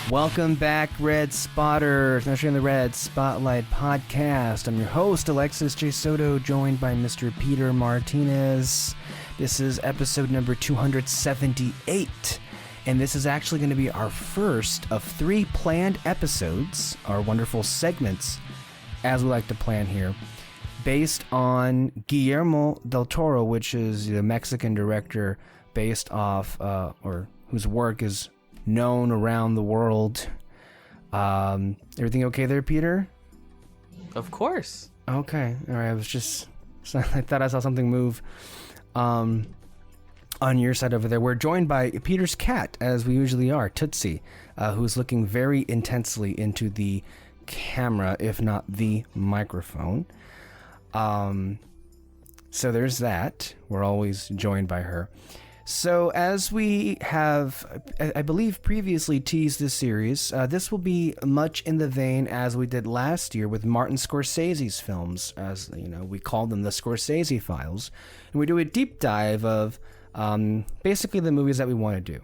Welcome back, Red Spotters. Now in the Red Spotlight Podcast. I'm your host, Alexis J. Soto, joined by Mr. Peter Martinez. This is episode number 278, and this is actually going to be our first of 3 planned episodes, our wonderful segments, as we like to plan here, based on Guillermo Del Toro, which is the Mexican director based off, or whose work is known around the world. Everything okay there, Peter? Of course. Okay. All right. I thought I saw something move on your side over there. We're joined by Peter's cat, as we usually are, Tootsie, who's looking very intensely into the camera, if not the microphone. So there's that. We're always joined by her. So as we have, I believe, previously teased this series, this will be much in the vein as we did last year with Martin Scorsese's films, as you know, we call them the Scorsese Files, and we do a deep dive of basically the movies that we want to do.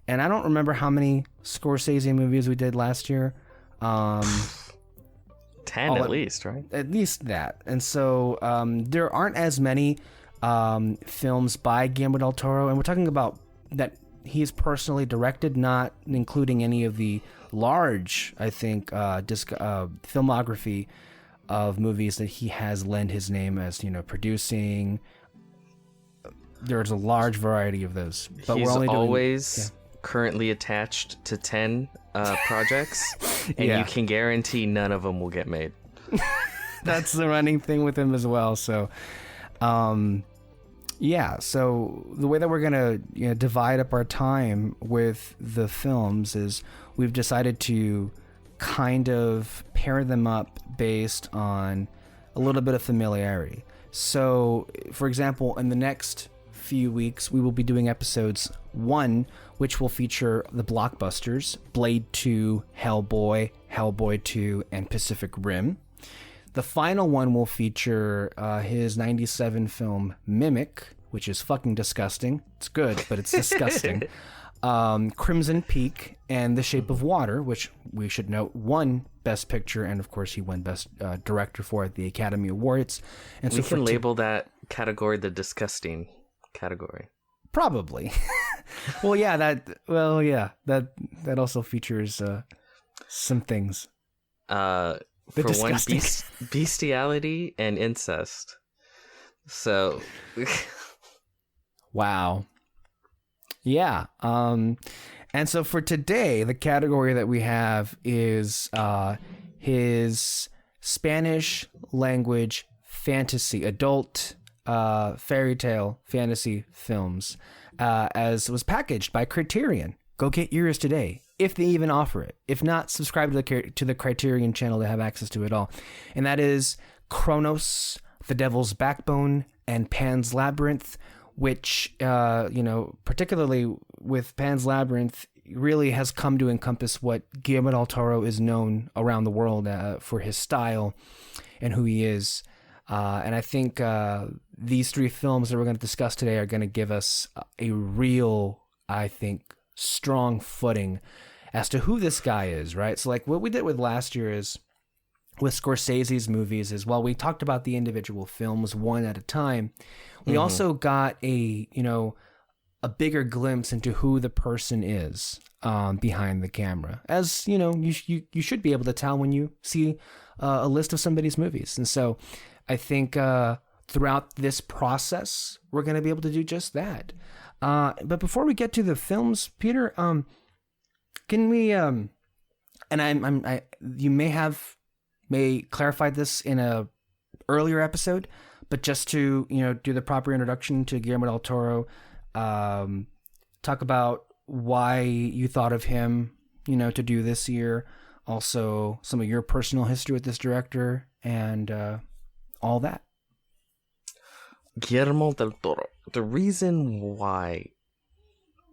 And I don't remember how many Scorsese movies we did last year. 10 at least, right? At least that. And so there aren't as many films by Guillermo Del Toro, and we're talking about that he's personally directed, not including any of the large, I think, filmography of movies that he has lent his name as, you know, producing. There's a large variety of those, but he's we're only always currently attached to 10 projects, and you can guarantee none of them will get made. That's the running thing with him as well. So so the way that we're gonna divide up our time with the films is we've decided to kind of pair them up based on a little bit of familiarity. So, for example, in the next few weeks, we will be doing episodes 1, which will feature the blockbusters Blade 2, Hellboy, Hellboy 2, and Pacific Rim. The final one will feature his 97 film Mimic, which is fucking disgusting. It's good, but it's disgusting. Crimson Peak, and The Shape of Water, which we should note won Best Picture, and of course he won Best Director for at the Academy Awards. And we can label that category the disgusting category. Probably. That also features some things. For disgusting. One, bestiality and incest. So, wow. Yeah. And so for today, the category that we have is his Spanish language fantasy, adult fairy tale fantasy films, as was packaged by Criterion. Go get yours today, if they even offer it. If not, subscribe to the Criterion channel to have access to it all. And that is Cronos, The Devil's Backbone, and Pan's Labyrinth, which, particularly with Pan's Labyrinth, really has come to encompass what Guillermo Del Toro is known around the world for his style and who he is. And I think these 3 films that we're going to discuss today are going to give us a real, I think, strong footing as to who this guy is, right? So like what we did with last year is with Scorsese's movies is while we talked about the individual films one at a time, we also got a bigger glimpse into who the person is behind the camera. As you know, you should be able to tell when you see a list of somebody's movies. And so I think throughout this process, we're going to be able to do just that. But before we get to the films, Peter, can we? And you may clarify this in a earlier episode, but just to do the proper introduction to Guillermo del Toro, talk about why you thought of him, to do this year. Also, some of your personal history with this director and all that. Guillermo del Toro. The reason why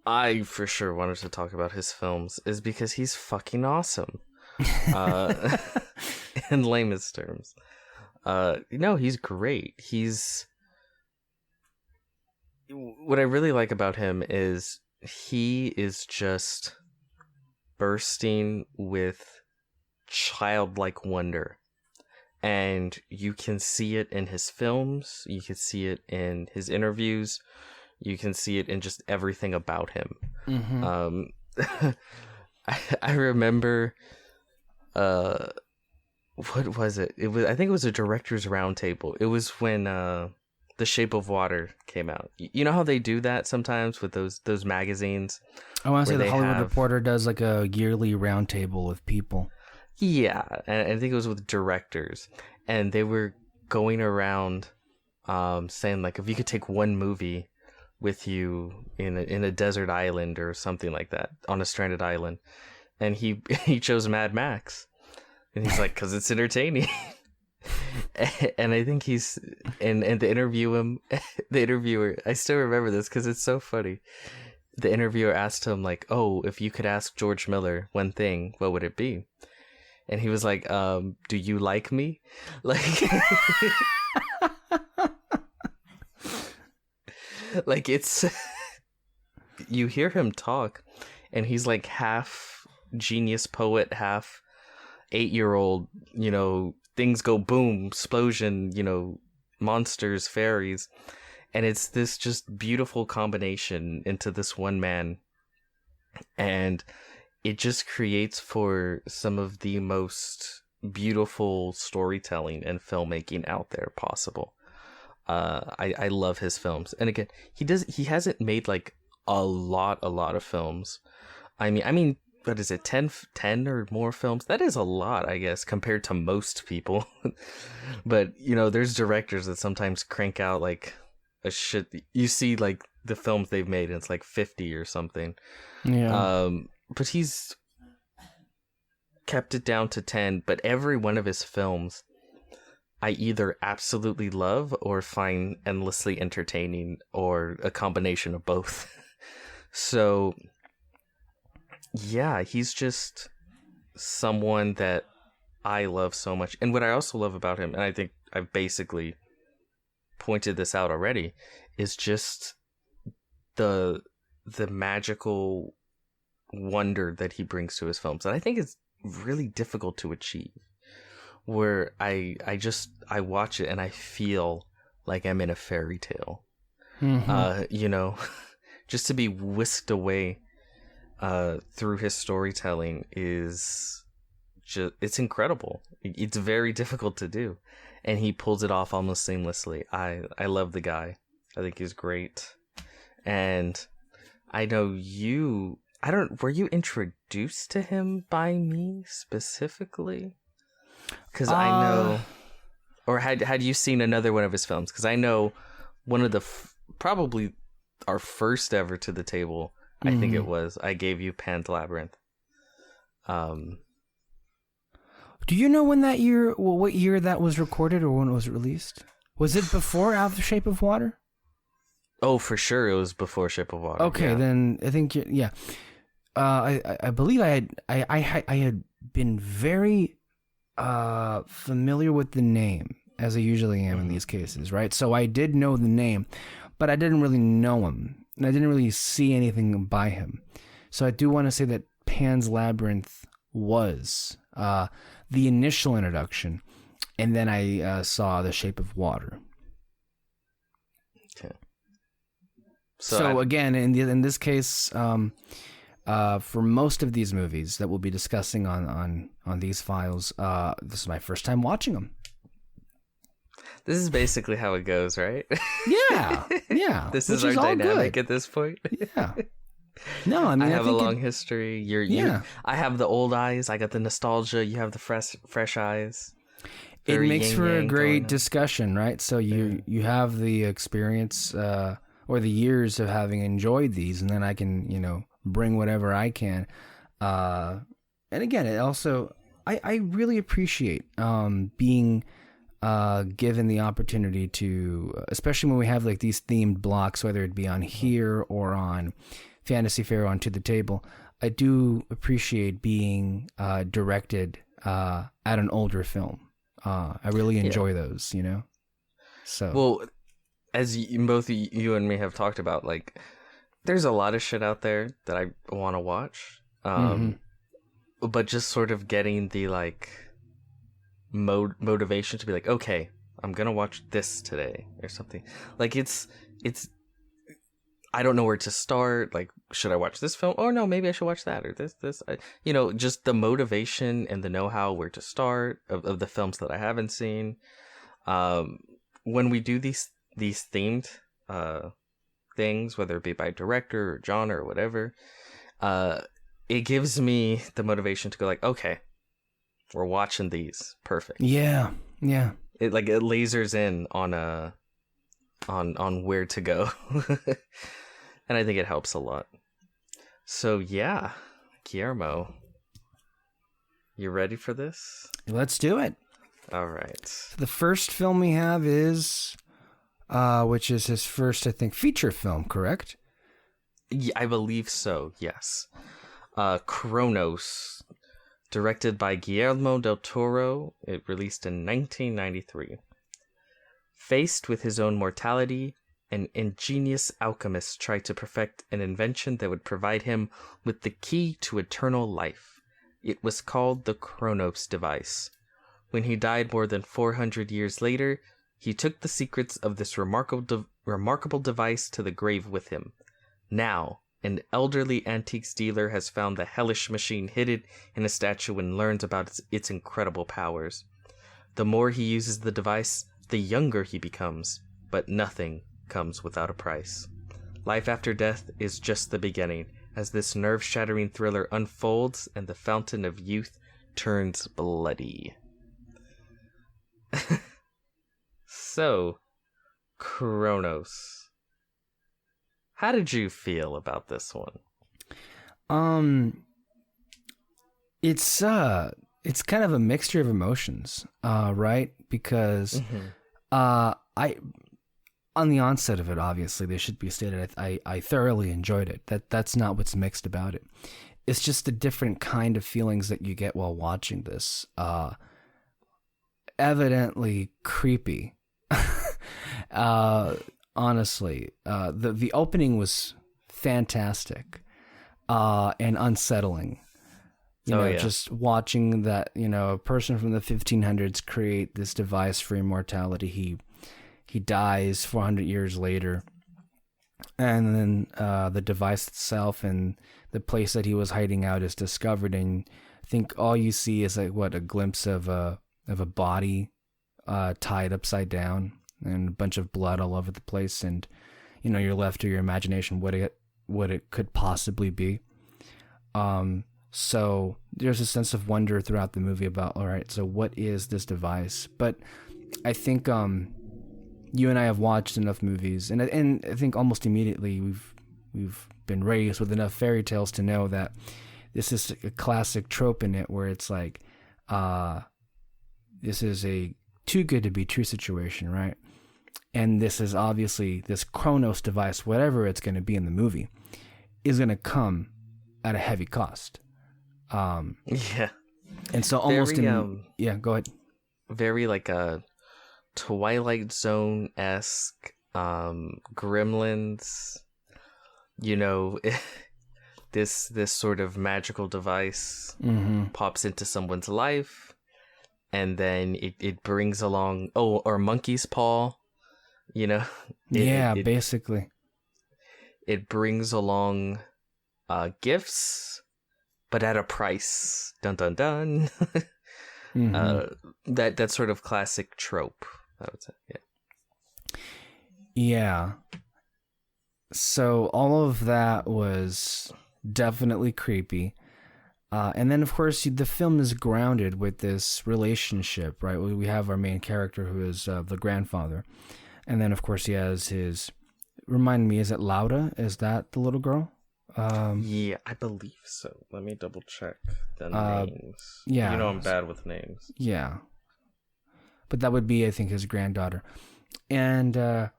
I for sure wanted to talk about his films is because he's fucking awesome. In layman's terms. He's great. What I really like about him is he is just bursting with childlike wonder. And you can see it in his films, you can see it in his interviews, you can see it in just everything about him. Mm-hmm. I remember, what was it? I think it was a director's roundtable. It was when The Shape of Water came out. You know how they do that sometimes with those magazines? I want to say where the they Hollywood have- Reporter does like a yearly roundtable with people. Yeah, and I think it was with directors, and they were going around saying like, if you could take one movie with you in a desert island or something like that, on a stranded island, and he chose Mad Max, and he's like, because it's entertaining. And I think he's and the interviewer, I still remember this because it's so funny. The interviewer asked him like, oh, if you could ask George Miller one thing, what would it be? And he was like, do you like me? Like, like it's, you hear him talk and he's like half genius poet, half 8-year-old, things go boom, explosion, monsters, fairies. And it's this just beautiful combination into this one man. And it just creates for some of the most beautiful storytelling and filmmaking out there possible. I love his films. And again, he hasn't made like a lot of films. I mean, what is it, 10 or more films? That is a lot, I guess, compared to most people. But, there's directors that sometimes crank out like a shit. You see like the films they've made and it's like 50 or something. Yeah. But he's kept it down to 10, but every one of his films I either absolutely love or find endlessly entertaining, or a combination of both. So yeah, he's just someone that I love so much. And what I also love about him, and I think I've basically pointed this out already, is just the magical wonder that he brings to his films. And I think it's really difficult to achieve, where I watch it and I feel like I'm in a fairy tale. Mm-hmm. Just to be whisked away through his storytelling is just, it's incredible. It's very difficult to do, and he pulls it off almost seamlessly. I love the guy. I think he's great. And I know were you introduced to him by me specifically? Because I know, or had you seen another one of his films? Because I know one of the probably our first ever to the table, I think it was, I gave you Pan's Labyrinth. Do you know when that year, what year that was recorded or when it was released? Was it before Out of the Shape of Water? Oh, for sure, it was before Shape of Water. Okay, yeah. then I think yeah. I believe I had been very familiar with the name, as I usually am in these cases, right? So I did know the name, but I didn't really know him, and I didn't really see anything by him. So I do want to say that Pan's Labyrinth was the initial introduction, and then I saw The Shape of Water. Okay. So again, in this case, for most of these movies that we'll be discussing on these files, this is my first time watching them. This is basically how it goes, right? Yeah. This is our dynamic at this point. Yeah. No, I mean, I have a long history. Yeah. I have the old eyes. I got the nostalgia. You have the fresh eyes. It Very makes for a yin-yang great going on. discussion, right? So you have the experience or the years of having enjoyed these, and then I can, bring whatever I can. And again, it also, I really appreciate being given the opportunity to, especially when we have like these themed blocks, whether it be on here or on Fantasy Fair on To the Table. I do appreciate being directed at an older film. I really enjoy those, So Well, as both you and me have talked about, like, there's a lot of shit out there that I want to watch. but just sort of getting the like motivation to be like, okay, I'm gonna watch this today or something. Like it's I don't know where to start. Like, should I watch this film? Oh no, maybe I should watch that or this. Just the motivation and the know-how where to start of the films that I haven't seen. When we do these themed things, whether it be by director or genre or whatever, it gives me the motivation to go like, okay, we're watching these. Perfect. Yeah. It lasers in on where to go. And I think it helps a lot. So yeah, Guillermo, you ready for this? Let's do it. All right. The first film we have is, which is his first, I think, feature film, correct? Yeah, I believe so, yes. Cronos, directed by Guillermo Del Toro. It released in 1993. Faced with his own mortality, an ingenious alchemist tried to perfect an invention that would provide him with the key to eternal life. It was called the Cronos device. When he died more than 400 years later, he took the secrets of this remarkable device to the grave with him. Now, an elderly antiques dealer has found the hellish machine hidden in a statue and learns about its incredible powers. The more he uses the device, the younger he becomes, but nothing comes without a price. Life after death is just the beginning, as this nerve-shattering thriller unfolds and the fountain of youth turns bloody. So, Cronos. How did you feel about this one? It's kind of a mixture of emotions, right? Because on the onset of it, obviously, they should be stated, I thoroughly enjoyed it. That's not what's mixed about it. It's just the different kind of feelings that you get while watching this. Evidently creepy. Honestly, the opening was fantastic, and unsettling. Just watching that, a person from the 1500s create this device for immortality. He dies 400 years later, and then the device itself and the place that he was hiding out is discovered, and I think all you see is a glimpse of a body tied upside down and a bunch of blood all over the place, and you're left to your imagination what it could possibly be. So there's a sense of wonder throughout the movie about, all right, so what is this device? But I think you and I have watched enough movies, and I think almost immediately we've been raised with enough fairy tales to know that this is a classic trope in it, where it's like, this is a too good to be true situation, right? And this is obviously this Cronos device, whatever it's going to be in the movie, is going to come at a heavy cost. Yeah. And so almost very, yeah, go ahead. Very like a Twilight Zone-esque, Gremlins, this sort of magical device pops into someone's life, and then it brings along, or Monkey's Paw, basically. It brings along gifts, but at a price. Dun dun dun. That sort of classic trope, I would say. Yeah. So all of that was definitely creepy. And then, of course, the film is grounded with this relationship, right? We have our main character, who is the grandfather. And then, of course, he has remind me, is it Laura? Is that the little girl? Yeah, I believe so. Let me double check the names. Yeah. I'm bad with names. Yeah. But that would be, I think, his granddaughter. And the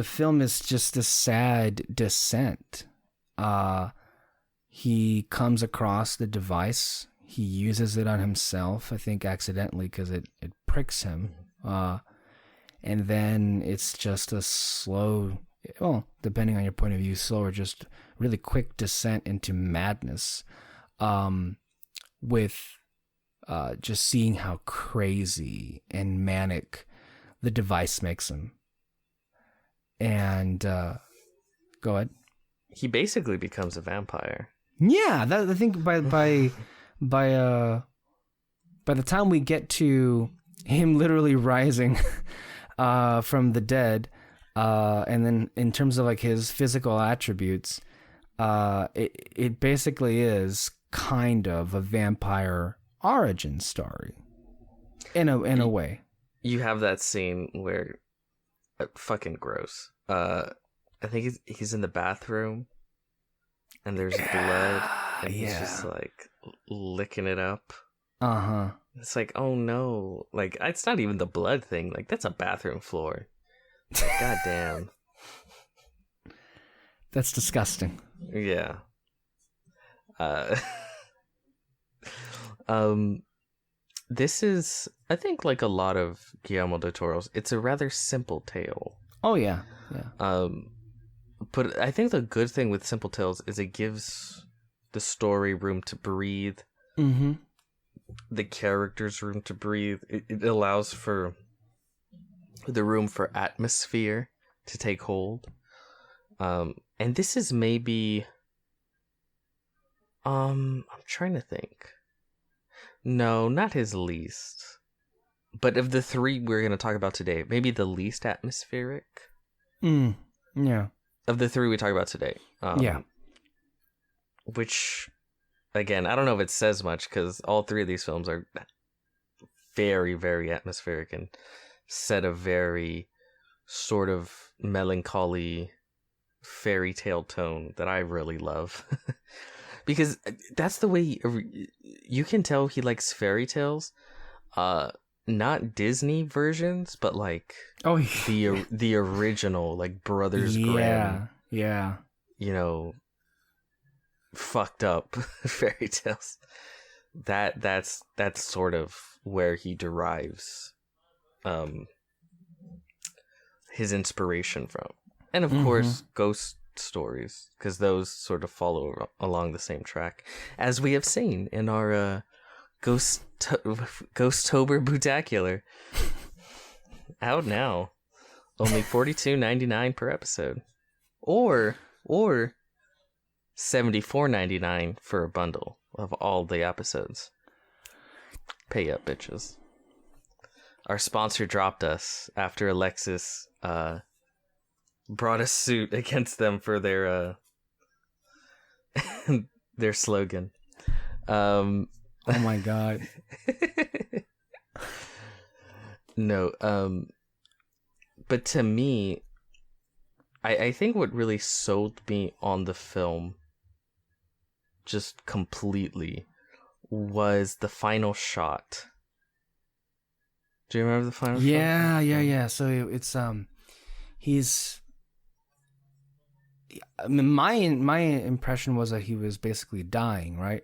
film is just a sad descent. He comes across the device. He uses it on himself, I think accidentally, because it pricks him. And then it's just a slow well, depending on your point of view, slow or just really quick descent into madness, with just seeing how crazy and manic the device makes him. And go ahead. He basically becomes a vampire. Yeah, that I think by the time we get to him literally rising from the dead, and then in terms of like his physical attributes, it basically is kind of a vampire origin story in a way. You have that scene where fucking gross. I think he's in the bathroom and there's blood and he's just like licking it up. Uh-huh. It's like, oh no. Like, it's not even the blood thing. Like, that's a bathroom floor. Like, God damn. That's disgusting. Yeah. This is, I think, like a lot of Guillermo Del Toro's, it's a rather simple tale. Oh yeah. But I think the good thing with simple tales is it gives the story room to breathe. Mm-hmm. The characters room to breathe. It allows for the room for atmosphere to take hold. And this is maybe I'm trying to think. No, not his least. But of the three we're going to talk about today, maybe the least atmospheric. Yeah. Of the three we talk about today. Yeah. Which, again, I don't know if it says much because all three of these films are very, very atmospheric and set a very sort of melancholy fairy tale tone that I really love. Because that's the way you can tell he likes fairy tales. Not Disney versions, but like the original, like Brothers Grimm. Yeah. You know, fucked up fairy tales. That's sort of where he derives his inspiration from. And of course, ghost stories, because those sort of follow along the same track, as we have seen in our Ghostober Bootacular. Out now. Only $42.99 per episode. Or $74.99 for a bundle of all the episodes. Pay up, bitches. Our sponsor dropped us after Alexis brought a suit against them for their their slogan. Oh my god. No, but to me, I think what really sold me on the film just completely was the final shot. Do you remember the final shot? Yeah. So it's he's, I mean, my impression was that he was basically dying, right?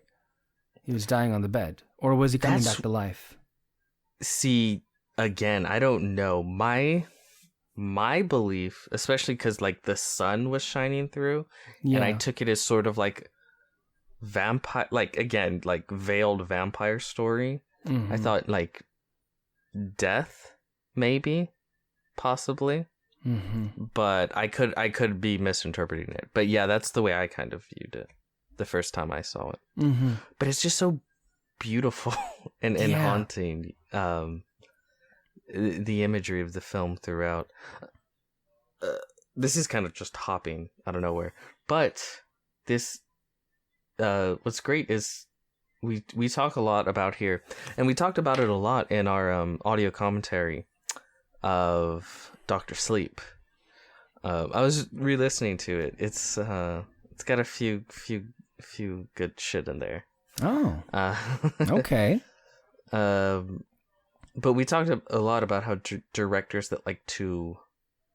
He was dying on the bed, or was he coming back to life? See, again, I don't know. My belief, especially because like the sun was shining through, and I took it as sort of like vampire, like again, like veiled vampire story. I thought like death, maybe, possibly. But I could be misinterpreting it. But yeah, that's the way I kind of viewed it the first time I saw it. But it's just so beautiful and haunting. The imagery of the film throughout. This is kind of just hopping out of nowhere. But this, what's great is we talk a lot about here, and we talked about it a lot in our audio commentary of Dr. Sleep. I was re-listening to it. It's got a few good shit in there. Oh. Okay. But we talked a lot about how directors that like to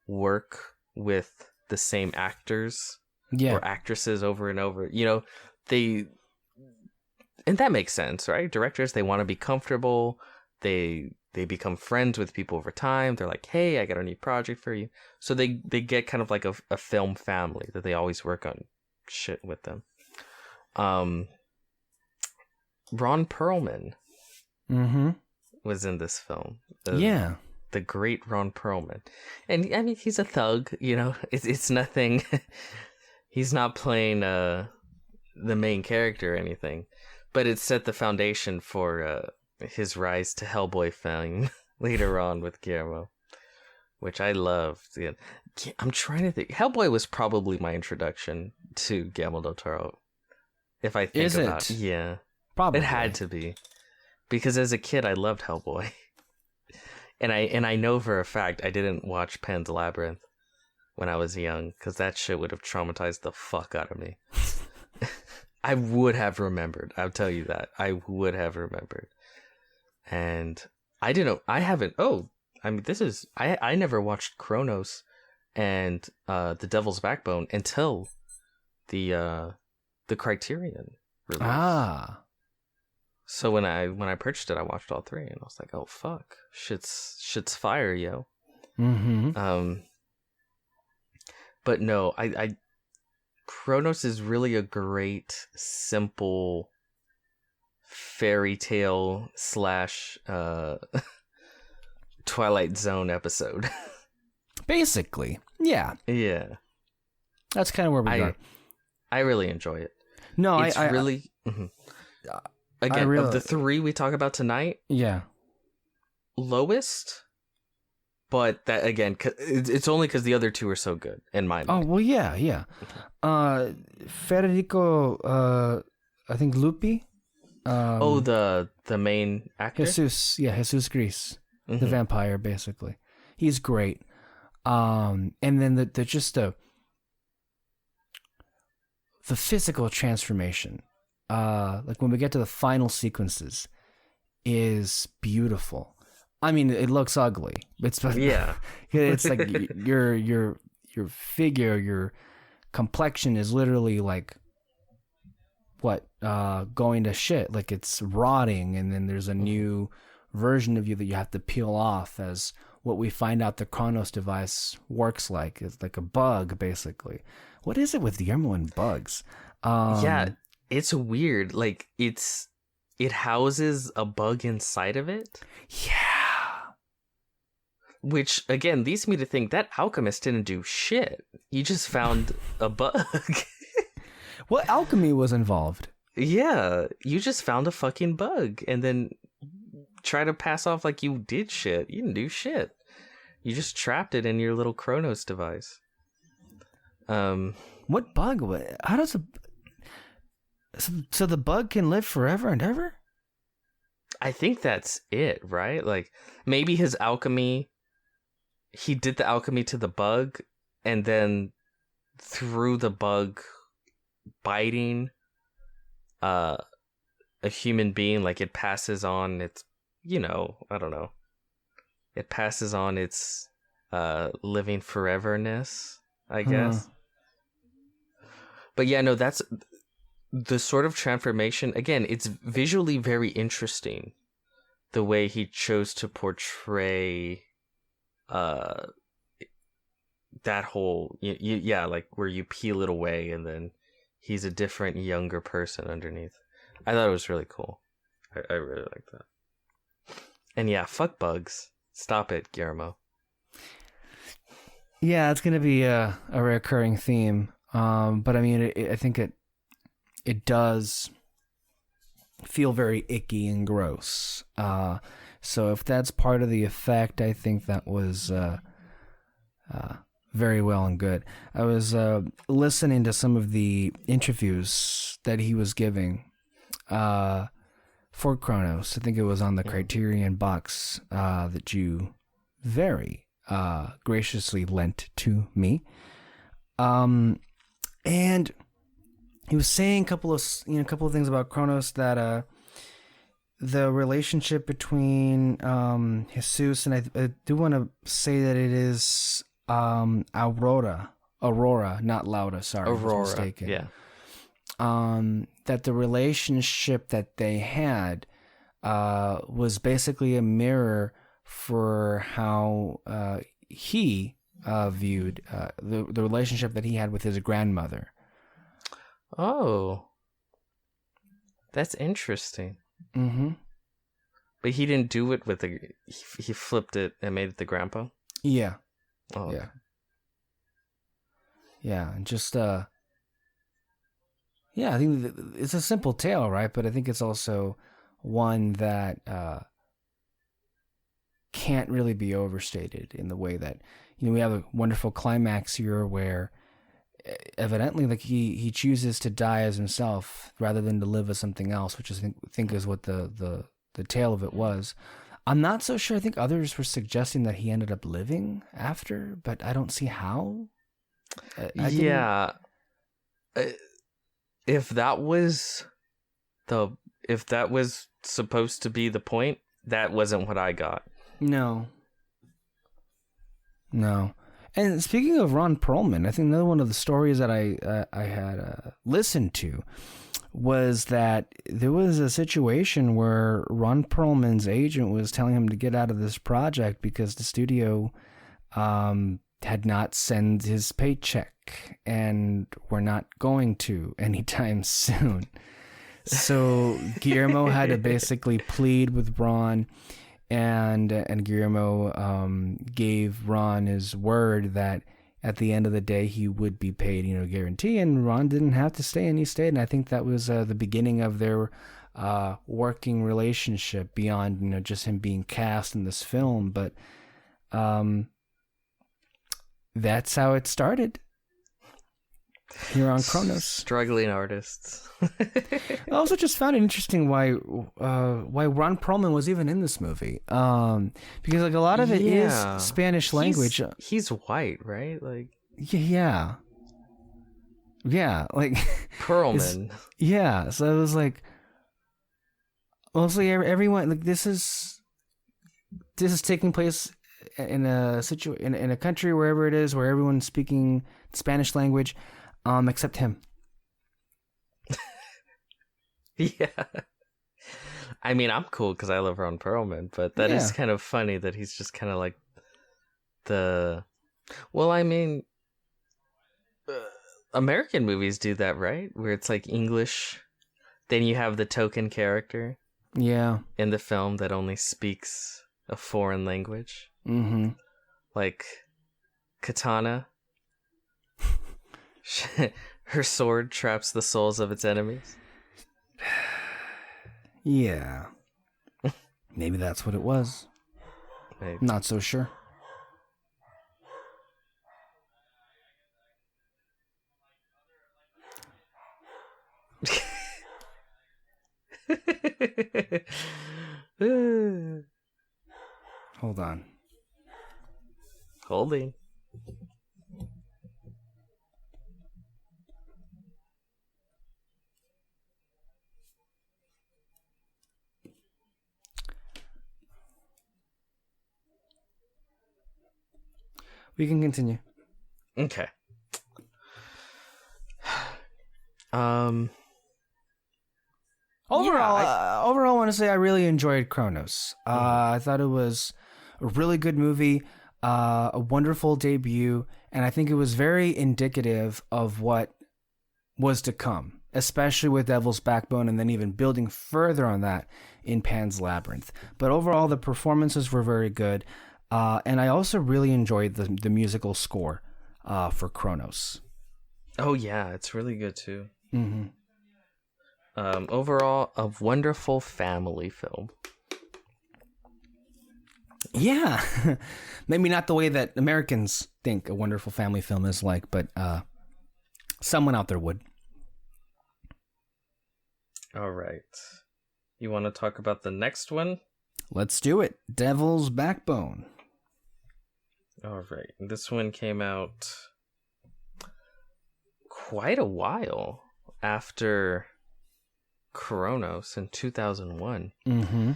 work with the same actors or actresses over and over, you know, and that makes sense, right? Directors, they want to be comfortable. They they become friends with people over time. They're like, hey, I got a new project for you. So they get kind of like a film family that they always work on shit with them. Ron Perlman was in this film. The great Ron Perlman. And I mean, he's a thug, you know. It's nothing. He's not playing the main character or anything, but it set the foundation for his rise to Hellboy fame later on with Guillermo, which I loved. Yeah. I'm trying to think. Hellboy was probably my introduction to Guillermo Del Toro. If I think about it, yeah, probably it had to be, because as a kid I loved Hellboy, and I know for a fact I didn't watch Pan's Labyrinth when I was young, because that shit would have traumatized the fuck out of me. I would have remembered. I'll tell you that. I would have remembered. And I never watched Cronos and The Devil's Backbone until the Criterion release. So when I purchased it, I watched all three, and I was like, oh fuck, shit's fire, yo. But no, I Cronos is really a great, simple fairy tale / Twilight Zone episode. Basically. Yeah. Yeah. That's kind of where we are. I really enjoy it. No, it's really... Again, really, of the three we talk about tonight... Yeah. Lowest... But that, again, it's only because the other two are so good, in my mind. Oh, well, yeah. Federico, I think Lupi. The main actor? Jesus Gris. The vampire, basically. He's great. And then the physical transformation, like when we get to the final sequences, is beautiful. I mean, it looks ugly. It's like your figure, your complexion is literally like going to shit. Like it's rotting, and then there's a new version of you that you have to peel off as what we find out the Cronos device works like. It's like a bug, basically. What is it with Guillermo and bugs? Yeah, it's weird. Like it houses a bug inside of it. Yeah. Which, again, leads me to think that alchemist didn't do shit. He just found a bug. What alchemy was involved? Yeah, you just found a fucking bug and then try to pass off like you did shit. You didn't do shit. You just trapped it in your little Cronos device. What bug? How does so the bug can live forever and ever? I think that's it, right? Like, maybe his alchemy... He did the alchemy to the bug, and then through the bug biting a human being, like it passes on its, I don't know. It passes on its living foreverness, I guess. But yeah, no, that's the sort of transformation. Again, it's visually very interesting, the way he chose to portray that whole like where you peel it away and then he's a different, younger person underneath. I thought it was really cool. I really like that. And yeah, fuck bugs. Stop it, Guillermo. Yeah, it's gonna be a recurring theme. But I mean, I think it does feel very icky and gross. So if that's part of the effect, I think that was very well and good. I was listening to some of the interviews that he was giving for Cronos. I think it was on the Criterion box that you very graciously lent to me. And he was saying a couple of things about Cronos, that the relationship between Jesus, and I do want to say that it is Aurora, not Laura. Sorry, Aurora. I was mistaken. Yeah. That the relationship that they had was basically a mirror for how he viewed the relationship that he had with his grandmother. Oh, that's interesting. Mm-hmm. But he didn't do it with the. He flipped it and made it the grandpa. Yeah. Oh, Yeah. Yeah, and just yeah, I think it's a simple tale, right? But I think it's also one that can't really be overstated in the way that, you know, we have a wonderful climax here where evidently like he chooses to die as himself rather than to live as something else, which I think is what the tale of it was. I'm not so sure. I think others were suggesting that he ended up living after, but I don't see how. yeah. If that was supposed to be the point, that wasn't what I got. No. And speaking of Ron Perlman, I think another one of the stories that I had listened to was that there was a situation where Ron Perlman's agent was telling him to get out of this project because the studio had not sent his paycheck and were not going to anytime soon. So Guillermo had to basically plead with Ron, and Guillermo gave Ron his word that at the end of the day he would be paid, you know, guarantee, and Ron didn't have to stay, and he stayed, and I think that was the beginning of their working relationship beyond, you know, just him being cast in this film. But that's how it started here on Cronos. Struggling artists. I also just found it interesting why Ron Perlman was even in this movie, because like a lot of it is Spanish language. He's white, right? Like yeah, like Perlman. Yeah, so it was like mostly everyone, like this is taking place in a country, wherever it is, where everyone's speaking Spanish language, except him. Yeah. I mean, I'm cool because I love Ron Perlman, but that is kind of funny that he's just kind of like well, I mean, American movies do that, right? Where it's like English, then you have the token character in the film that only speaks a foreign language. Mm-hmm. Like Katana. Her sword traps the souls of its enemies. Yeah. Maybe that's what it was. Maybe. Not so sure. Hold on. Holding. We can continue. Okay. Overall, I want to say I really enjoyed Cronos. I thought it was a really good movie, a wonderful debut, and I think it was very indicative of what was to come, especially with Devil's Backbone, and then even building further on that in Pan's Labyrinth. But overall, the performances were very good, and I also really enjoyed the musical score for Cronos. Oh yeah, it's really good too. Mm-hmm. Overall, a wonderful family film. Yeah. Maybe not the way that Americans think a wonderful family film is like, but someone out there would. All right. You want to talk about the next one? Let's do it. Devil's Backbone. All right. This one came out quite a while after Cronos in 2001. Mm-hmm.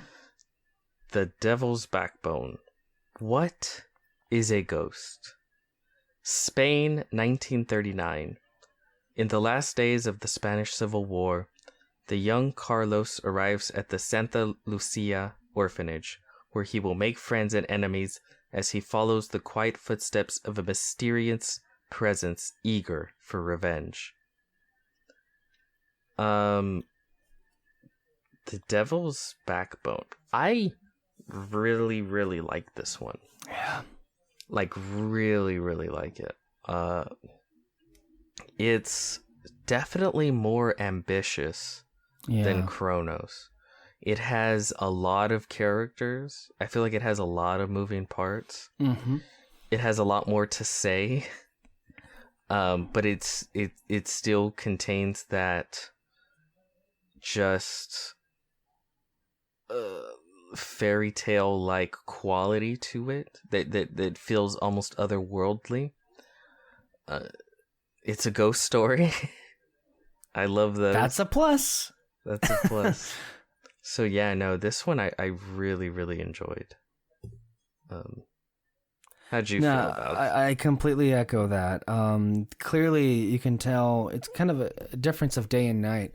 The Devil's Backbone. What is a ghost? Spain, 1939. In the last days of the Spanish Civil War, the young Carlos arrives at the Santa Lucia orphanage, where he will make friends and enemies as he follows the quiet footsteps of a mysterious presence eager for revenge. The Devil's Backbone. I really, really like this one. Yeah. Like, really, really like it. It's definitely more ambitious than Cronos. It has a lot of characters. I feel like it has a lot of moving parts. Mm-hmm. It has a lot more to say. But it still contains that just fairy tale like quality to it that feels almost otherworldly. It's a ghost story. I love those. That's a plus. That's a plus. So yeah, no, this one I really, really enjoyed. How'd you feel about it? I completely echo that. Clearly you can tell it's kind of a difference of day and night.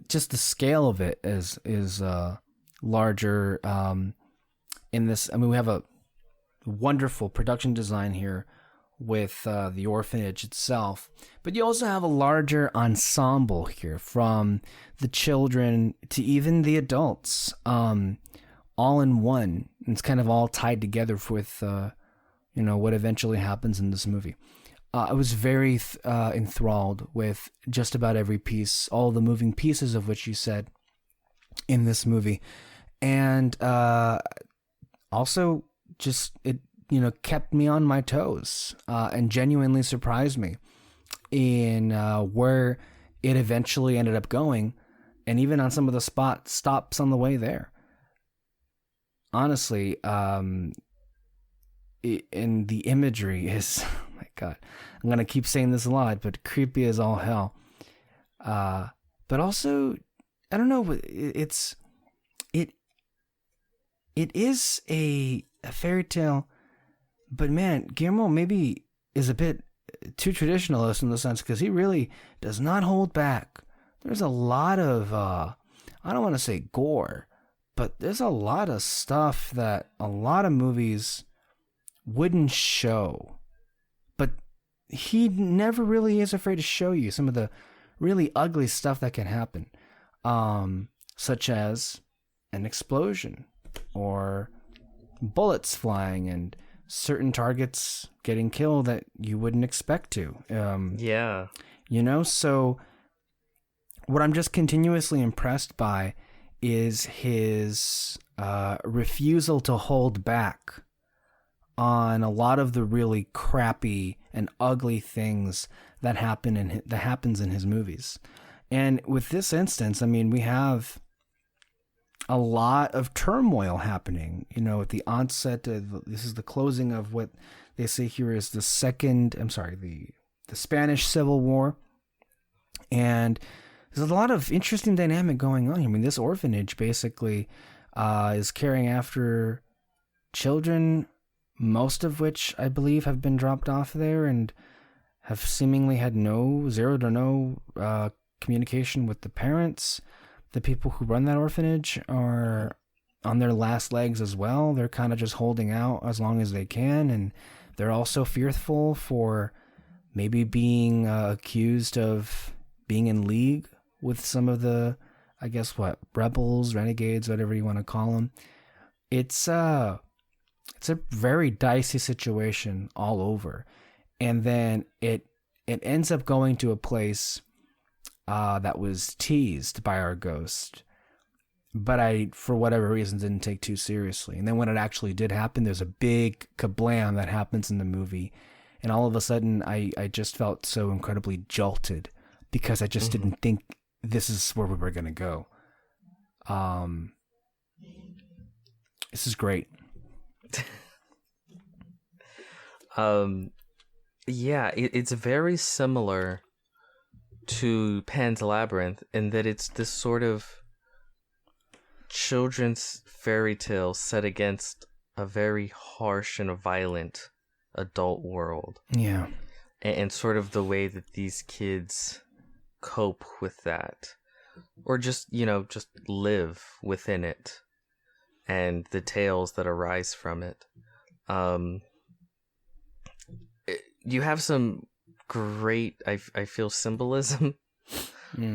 Just the scale of it is larger in this. I mean, we have a wonderful production design here with the orphanage itself, but you also have a larger ensemble here, from the children to even the adults, all in one. It's kind of all tied together with what eventually happens in this movie. I was very enthralled with just about every piece, all the moving pieces of which you said in this movie, and also just it kept me on my toes and genuinely surprised me in where it eventually ended up going, and even on some of the stops on the way there. Honestly, and the imagery is, oh my God, I'm gonna keep saying this a lot, but creepy as all hell. But also, I don't know, it is a fairy tale. But man, Guillermo maybe is a bit too traditionalist in the sense, because he really does not hold back. There's a lot of, I don't want to say gore, but there's a lot of stuff that a lot of movies wouldn't show. But he never really is afraid to show you some of the really ugly stuff that can happen, such as an explosion or bullets flying and certain targets getting killed that you wouldn't expect to. Yeah. So what I'm just continuously impressed by is his refusal to hold back on a lot of the really crappy and ugly things that happens in his movies. And with this instance, I mean, we have a lot of turmoil happening, at the onset of, this is the closing of what they say here is the Spanish Civil War. And there's a lot of interesting dynamic going on here. I mean, this orphanage basically is caring after children, most of which I believe have been dropped off there and have seemingly had zero to no communication with the parents. The people who run that orphanage are on their last legs as well. They're kind of just holding out as long as they can, and they're also fearful for maybe being accused of being in league with some of the, I guess, rebels, renegades, whatever you want to call them. It's a very dicey situation all over, and then it ends up going to a place that was teased by our ghost, but I, for whatever reason, didn't take too seriously. And then when it actually did happen, there's a big kablam that happens in the movie, and all of a sudden I just felt so incredibly jolted, because I just didn't think this is where we were going to go. This is great. Yeah, it's very similar to Pan's Labyrinth in that it's this sort of children's fairy tale set against a very harsh and violent adult world. Yeah. And sort of the way that these kids cope with that, or just live within it. and the tales that arise from it. You have some great, I feel, symbolism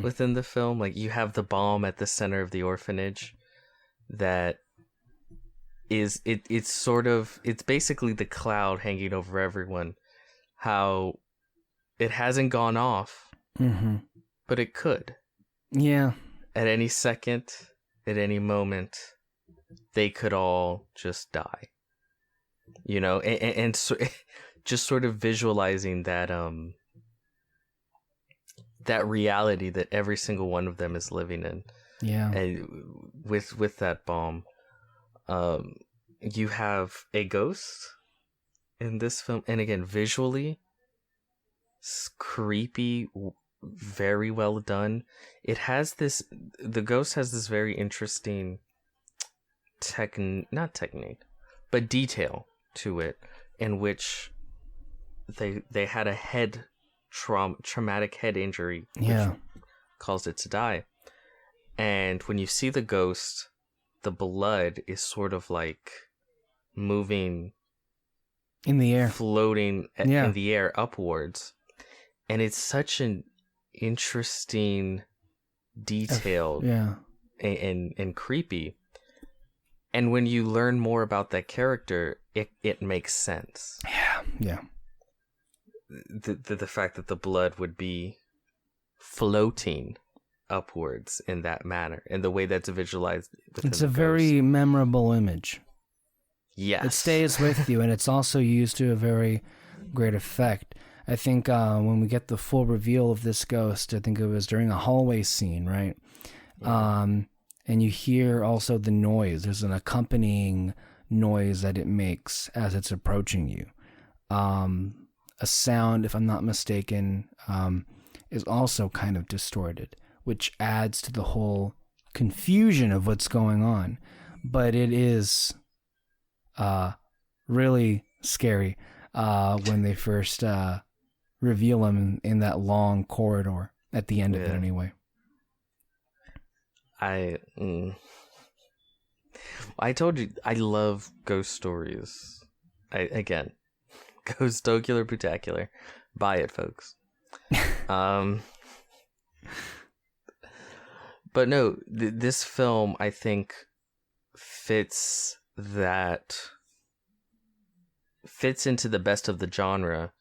within the film. Like, you have the bomb at the center of the orphanage that is it's basically the cloud hanging over everyone. How it hasn't gone off, but it could. Yeah. At any second, at any moment, they could all just die. You know, and so, just sort of visualizing that that reality that every single one of them is living in. Yeah. And with that bomb, you have a ghost in this film, and again, visually, it's creepy, very well done. The ghost has this very interesting not technique, but detail to it, in which they had a traumatic head injury, which caused it to die. And when you see the ghost, the blood is sort of like moving in the air, floating in the air upwards. And it's such an interesting, detailed, and creepy. And when you learn more about that character, it makes sense. Yeah. The fact that the blood would be floating upwards in that manner, and the way that's visualized. It's a very memorable image. Yes. It stays with you, and it's also used to a very great effect. I think when we get the full reveal of this ghost, I think it was during a hallway scene, right? Yeah. And you hear also the noise. There's an accompanying noise that it makes as it's approaching you. A sound, if I'm not mistaken, is also kind of distorted, which adds to the whole confusion of what's going on. But it is really scary when they first reveal him in that long corridor at the end of it, anyway. I told you I love ghost stories. Again, Ghostocular Putacular. Buy it, folks. But no, this film, I think, fits into the best of the genre,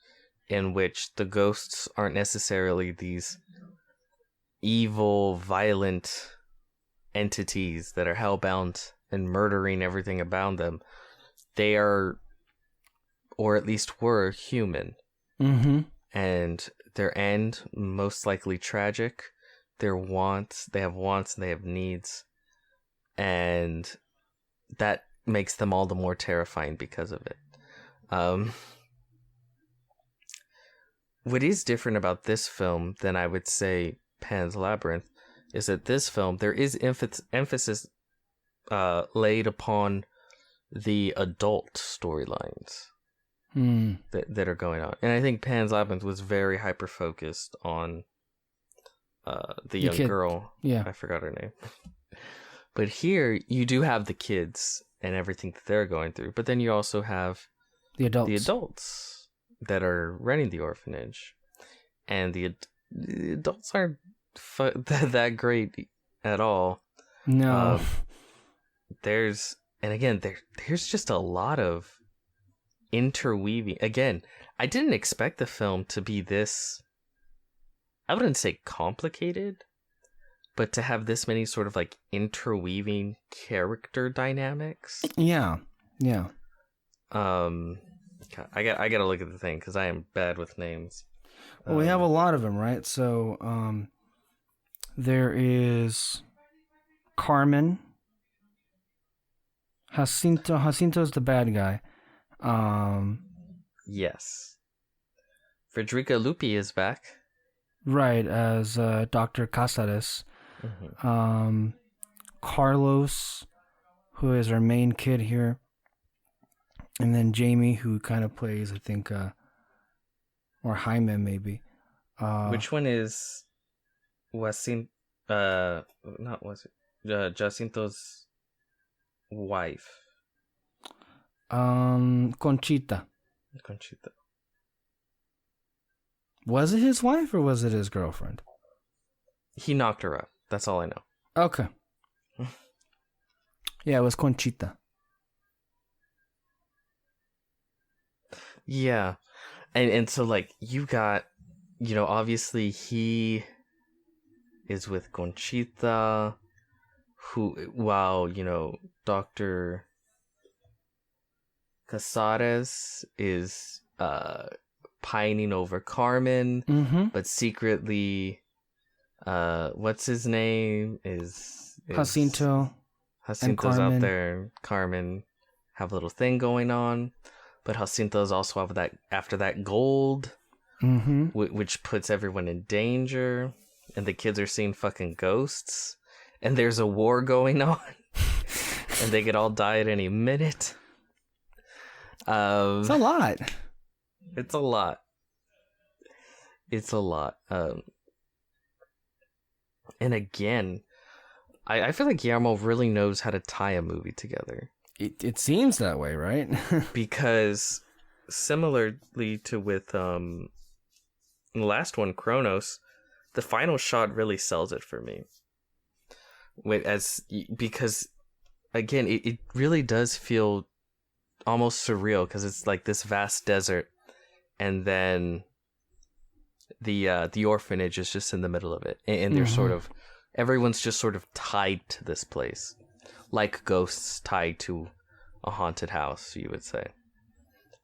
in which the ghosts aren't necessarily these evil, violent entities that are hellbound and murdering everything about them. They are, or at least were, human. And their end, most likely tragic. They have wants and they have needs. And that makes them all the more terrifying because of it. What is different about this film than, I would say, Pan's Labyrinth, is that this film, there is emphasis laid upon the adult storylines that are going on. And I think Pan's Labyrinth was very hyper-focused on the young girl. Yeah. I forgot her name. But here, you do have the kids and everything that they're going through. But then you also have the adults that are running the orphanage. And the adults aren't that great at all. No. There's just a lot of interweaving. Again, I didn't expect the film to be this, I wouldn't say complicated, but to have this many sort of like interweaving character dynamics. Yeah. I gotta look at the thing because I am bad with names. Well, we have a lot of them, right? So, there is Carmen. Jacinto's the bad guy. Yes. Frederica Lupi is back. Right, as Dr. Casares. Carlos, who is our main kid here. And then Jamie, who kind of plays, I think, or Jaime maybe. Which one is Jacinto's wife? Conchita. Conchita. Was it his wife or was it his girlfriend? He knocked her up. That's all I know. Okay. Yeah, it was Conchita. Yeah. And so, like, you got, obviously he is with Conchita, who, while, Dr. Casares is pining over Carmen, but secretly, what's his name? Is Jacinto's out there. Carmen have a little thing going on, but Jacinto's also after that gold, which puts everyone in danger, and the kids are seeing fucking ghosts, and there's a war going on, and they could all die at any minute. It's a lot. It's a lot. It's a lot. And again, I feel like Guillermo really knows how to tie a movie together. It seems that way, right? Because similarly to with the last one, Cronos, the final shot really sells it for me. Because again, it really does feel almost surreal because it's like this vast desert, and then the orphanage is just in the middle of it, and they're sort of everyone's just sort of tied to this place, like ghosts tied to a haunted house, you would say.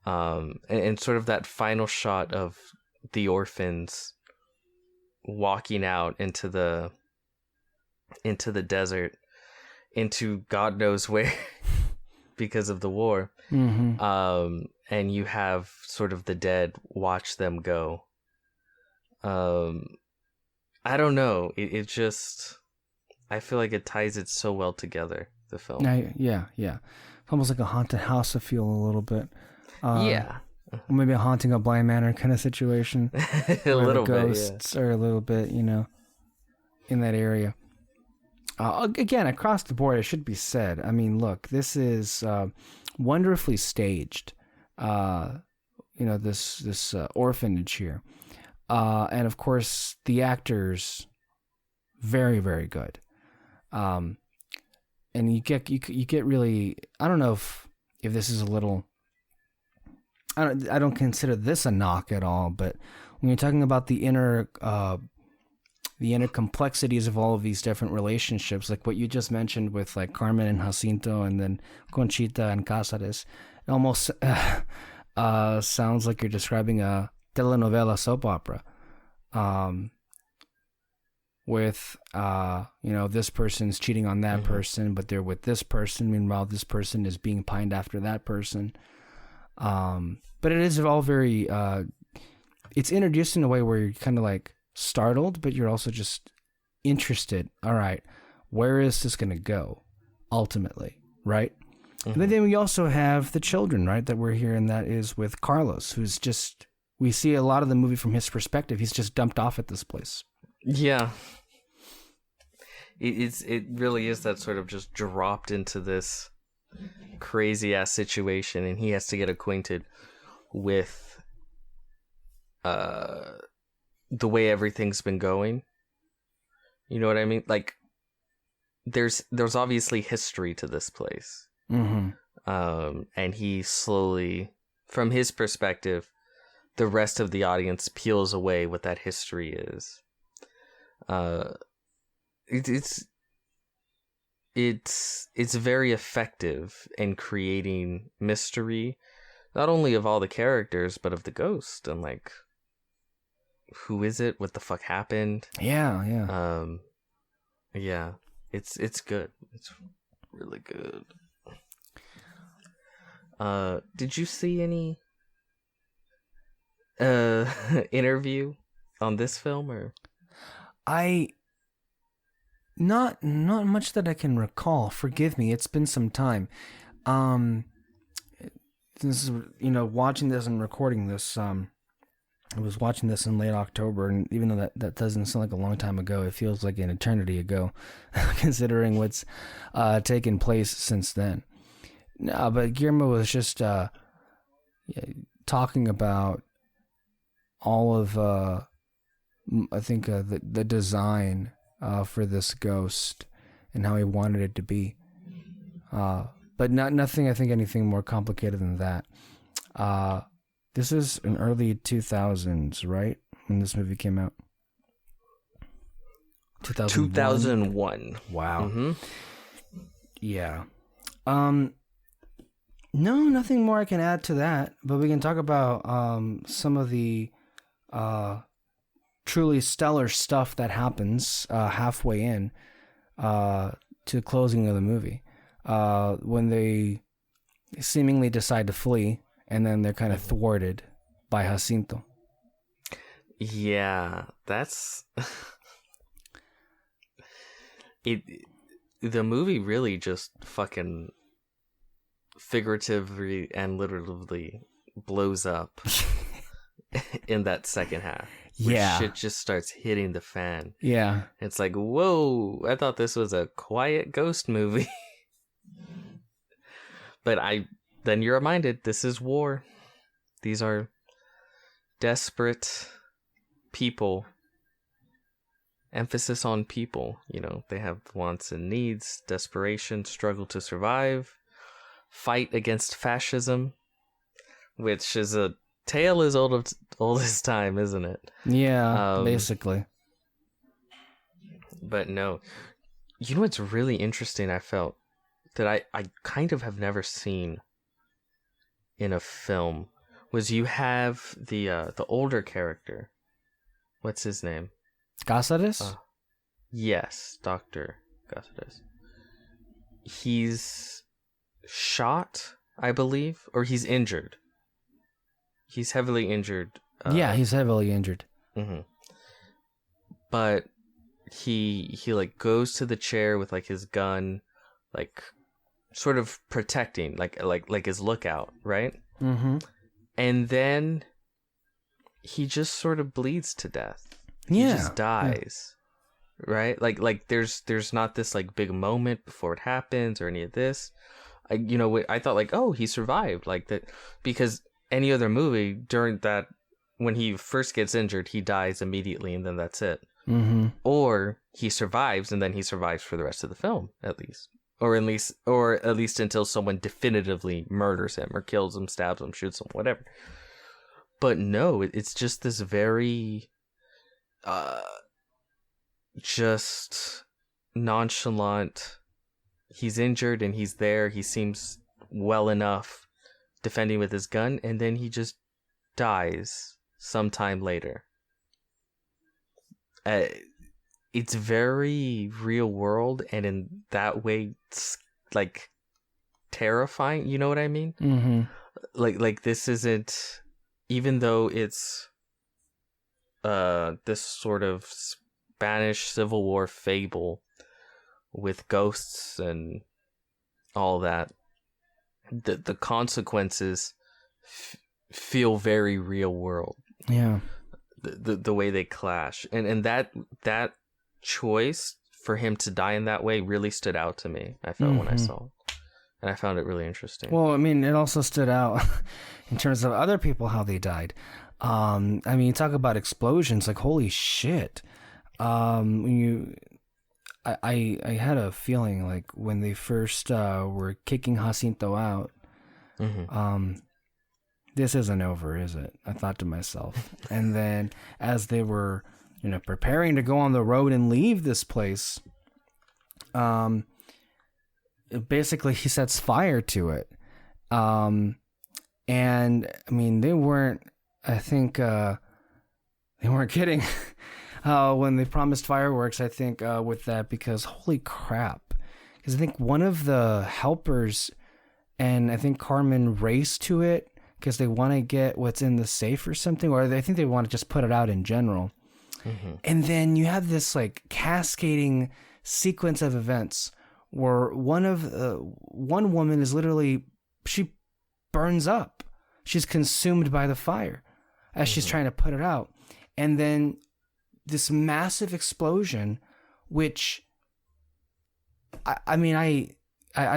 And sort of that final shot of the orphans walking out into the desert, into God knows where, because of the war. And you have sort of the dead watch them go. I don't know. It just, I feel like it ties it so well together, the film. Yeah. It's almost like a haunted house I feel a little bit. Yeah. Or maybe a haunting a blind manor kind of situation. A little ghosts bit, yeah. are a little bit, in that area. Again, across the board, it should be said. I mean, look, this is wonderfully staged. This orphanage here, and of course the actors, very, very good. And you get really. I don't know if this is a little. I don't consider this a knock at all, but when you're talking about the inner complexities of all of these different relationships, like what you just mentioned with like Carmen and Jacinto, and then Conchita and Cáceres, it almost sounds like you're describing a telenovela soap opera, with this person's cheating on that person, but they're with this person. Meanwhile, this person is being pined after that person. But it is all very. It's introduced in a way where you're kind of like startled, but you're also just interested. All right, where is this going to go ultimately, right? And then we also have the children, right, that we're here, and that is with Carlos, who's just, we see a lot of the movie from his perspective. He's just dumped off at this place. Yeah. It really is that sort of just dropped into this crazy ass situation, and he has to get acquainted with the way everything's been going. You know what I mean? Like, there's obviously history to this place. And he slowly, from his perspective, the rest of the audience peels away what that history is. It's very effective in creating mystery, not only of all the characters, but of the ghost, and like, who is it? What the fuck happened? Yeah. Yeah. It's good. It's really good. Did you see any interview on this film, or? Not much that I can recall. Forgive me, it's been some time. This is, watching this and recording this, I was watching this in late October, and even though that doesn't sound like a long time ago, it feels like an eternity ago, considering what's taken place since then. No, but Guillermo was just talking about all of, I think, the design for this ghost and how he wanted it to be. But nothing, I think, anything more complicated than that. This is in early 2000s, right? When this movie came out? 2001. Wow. Mm-hmm. Yeah. No, nothing more I can add to that, but we can talk about some of the truly stellar stuff that happens halfway in to the closing of the movie. When they seemingly decide to flee, and then they're kind of thwarted by Jacinto. Yeah, that's... The movie really just fucking figuratively and literally blows up in that second half. Yeah. Shit just starts hitting the fan. Yeah. It's like, whoa, I thought this was a quiet ghost movie. But then you're reminded, this is war. These are desperate people. Emphasis on people. You know, they have wants and needs, desperation, struggle to survive, fight against fascism, which is a tale as old as time, isn't it? Yeah, basically. But no. You know what's really interesting, I felt? That I kind of have never seen in a film was you have the older character. What's his name? Cáceres? Yes, Dr. Cáceres. He's shot, I believe, or he's injured. He's heavily injured. Yeah, he's heavily injured. Mm-hmm. But he like goes to the chair with like his gun, like sort of protecting, like his lookout, right? Mm-hmm. And then he just sort of bleeds to death. Yeah. He just dies. Yeah. Right? Like there's not this like big moment before it happens or any of this. I thought like, oh, he survived, like that, because any other movie during that, when he first gets injured, he dies immediately and then that's it. Mm-hmm. Or he survives and then he survives for the rest of the film, at least. Or at least until someone definitively murders him or kills him, stabs him, shoots him, whatever. But no, it's just this very just nonchalant. He's injured and he's there. He seems well enough defending with his gun, and then he just dies sometime later. It's very real world, and in that way, it's like terrifying. You know what I mean? Mm-hmm. Like this isn't, even though it's this sort of Spanish Civil War fable with ghosts and all that, the consequences feel very real world. Yeah. The way they clash, and that choice for him to die in that way really stood out to me. I felt when I saw it, and I found it really interesting. Well, I mean, it also stood out in terms of other people, how they died. I mean, talk about explosions, like holy shit. I had a feeling like when they first were kicking Jacinto out, this isn't over, is it? I thought to myself. And then as they were, preparing to go on the road and leave this place, basically he sets fire to it. And I mean, they weren't kidding when they promised fireworks, I think, with that, because holy crap. Because I think one of the helpers and I think Carmen raced to it because they want to get what's in the safe or something, or I think they want to just put it out in general. Mm-hmm. And then you have this like cascading sequence of events where one woman is literally, she burns up. She's consumed by the fire. as she's trying to put it out. And then this massive explosion, which I mean, I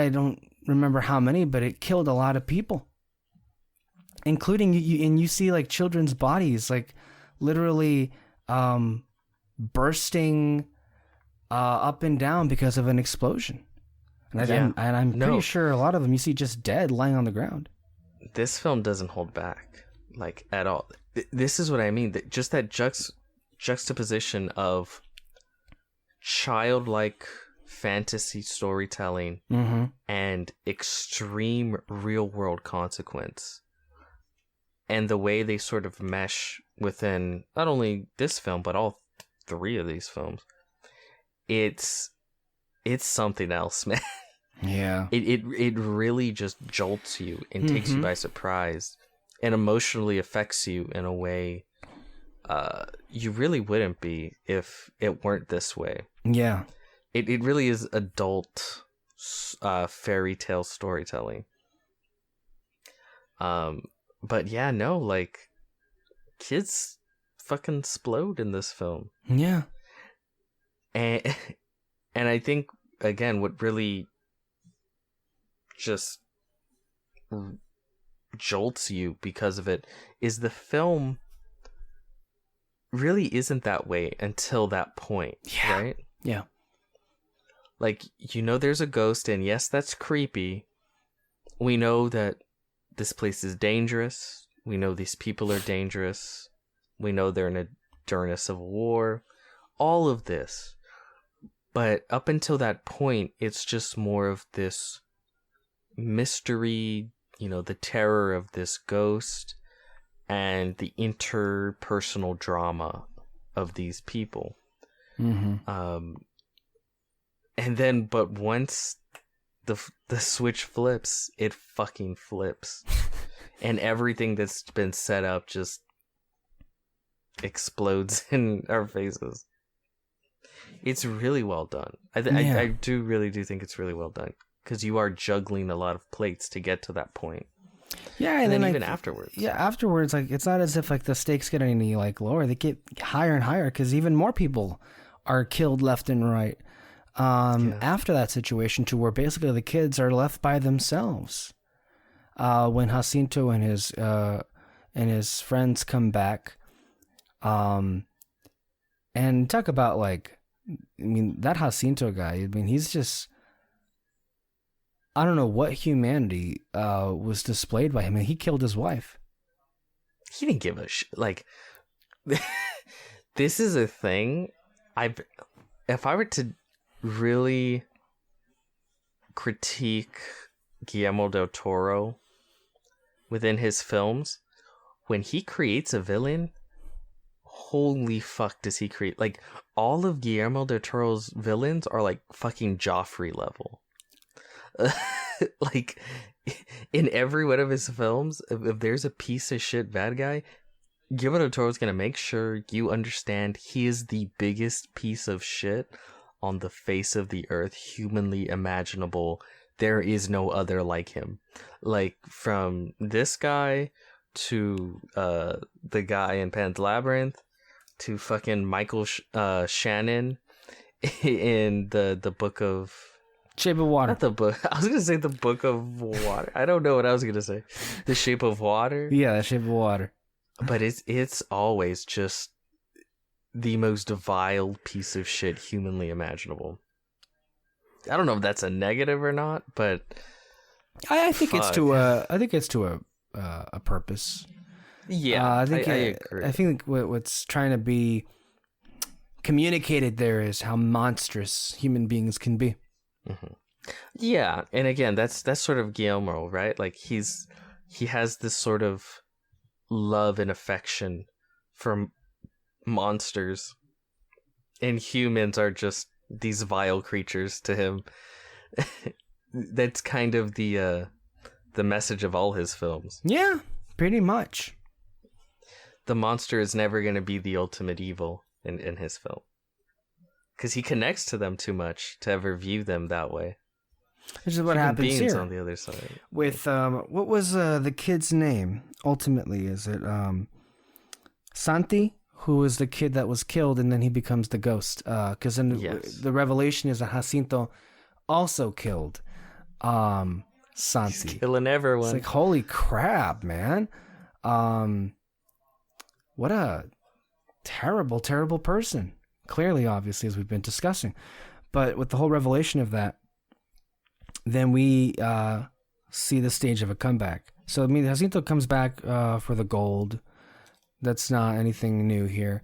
don't remember how many, but it killed a lot of people, including you. And you see like children's bodies, like literally bursting up and down because of an explosion. And I'm pretty sure a lot of them you see just dead lying on the ground. This film doesn't hold back, like, at all. This is what I mean. Just that juxtaposition of childlike fantasy storytelling and extreme real-world consequence. And the way they sort of mesh within not only this film, but all three of these films. It's something else, man. Yeah. It really just jolts you and takes you by surprise and emotionally affects you in a way you really wouldn't be if it weren't this way. Yeah. It really is adult fairy tale storytelling. But yeah, no, like, kids fucking explode in this film. Yeah. And I think, again, what really just jolts you because of it is the film really isn't that way until that point, right? Yeah. Like, there's a ghost, and yes, that's creepy. We know that this place is dangerous. We know these people are dangerous. We know they're during a civil war. All of this. But up until that point, it's just more of this mystery, the terror of this ghost and the interpersonal drama of these people. And then, but once the switch flips, it fucking flips. And everything that's been set up just explodes in our faces. It's really well done. I do really think it's really well done, because you are juggling a lot of plates to get to that point. Yeah, and then like, even afterwards. Yeah, afterwards, like, it's not as if like the stakes get any like lower. They get higher and higher because even more people are killed left and right. After that situation, to where basically the kids are left by themselves. When Jacinto and his friends come back, and talk about, like, I mean, that Jacinto guy, I mean, he's just, I don't know what humanity was displayed by him. I mean, he killed his wife. He didn't give a shit. Like, this is a thing. If I were to really critique Guillermo Del Toro within his films, when he creates a villain, holy fuck does he create. Like, all of Guillermo Del Toro's villains are like fucking Joffrey level. Like, in every one of his films, if there's a piece of shit bad guy, Guillermo Del Toro's gonna make sure you understand he is the biggest piece of shit on the face of the earth, humanly imaginable. There is no other like him. Like, from this guy to the guy in Pan's Labyrinth to fucking Michael Shannon in the book of Shape of Water. Not the book. I was gonna say the Book of Water. I don't know what I was gonna say. The Shape of Water. Yeah, the Shape of Water. But it's always just the most vile piece of shit humanly imaginable. I don't know if that's a negative or not, but I think it's to a purpose. Yeah, I agree. I think what's trying to be communicated there is how monstrous human beings can be. Mm-hmm. Yeah, and again, that's sort of Guillermo, right? Like, he has this sort of love and affection for monsters, and humans are just these vile creatures to him. That's kind of the message of all his films. Yeah, pretty much. The monster is never going to be the ultimate evil in his film, because he connects to them too much to ever view them that way. Which is what happens here on the other side. with what was the kid's name? Ultimately, is it Santi, who is the kid that was killed, and then he becomes the ghost. Because then Yes. the revelation is that Jacinto also killed He's Santi. killing It's everyone. like, holy crap, man. What a terrible, terrible person. Clearly, obviously, as we've been discussing. But with the whole revelation of that, then we see the stage of a comeback. So, I mean, Jacinto comes back for the gold. That's not anything new here.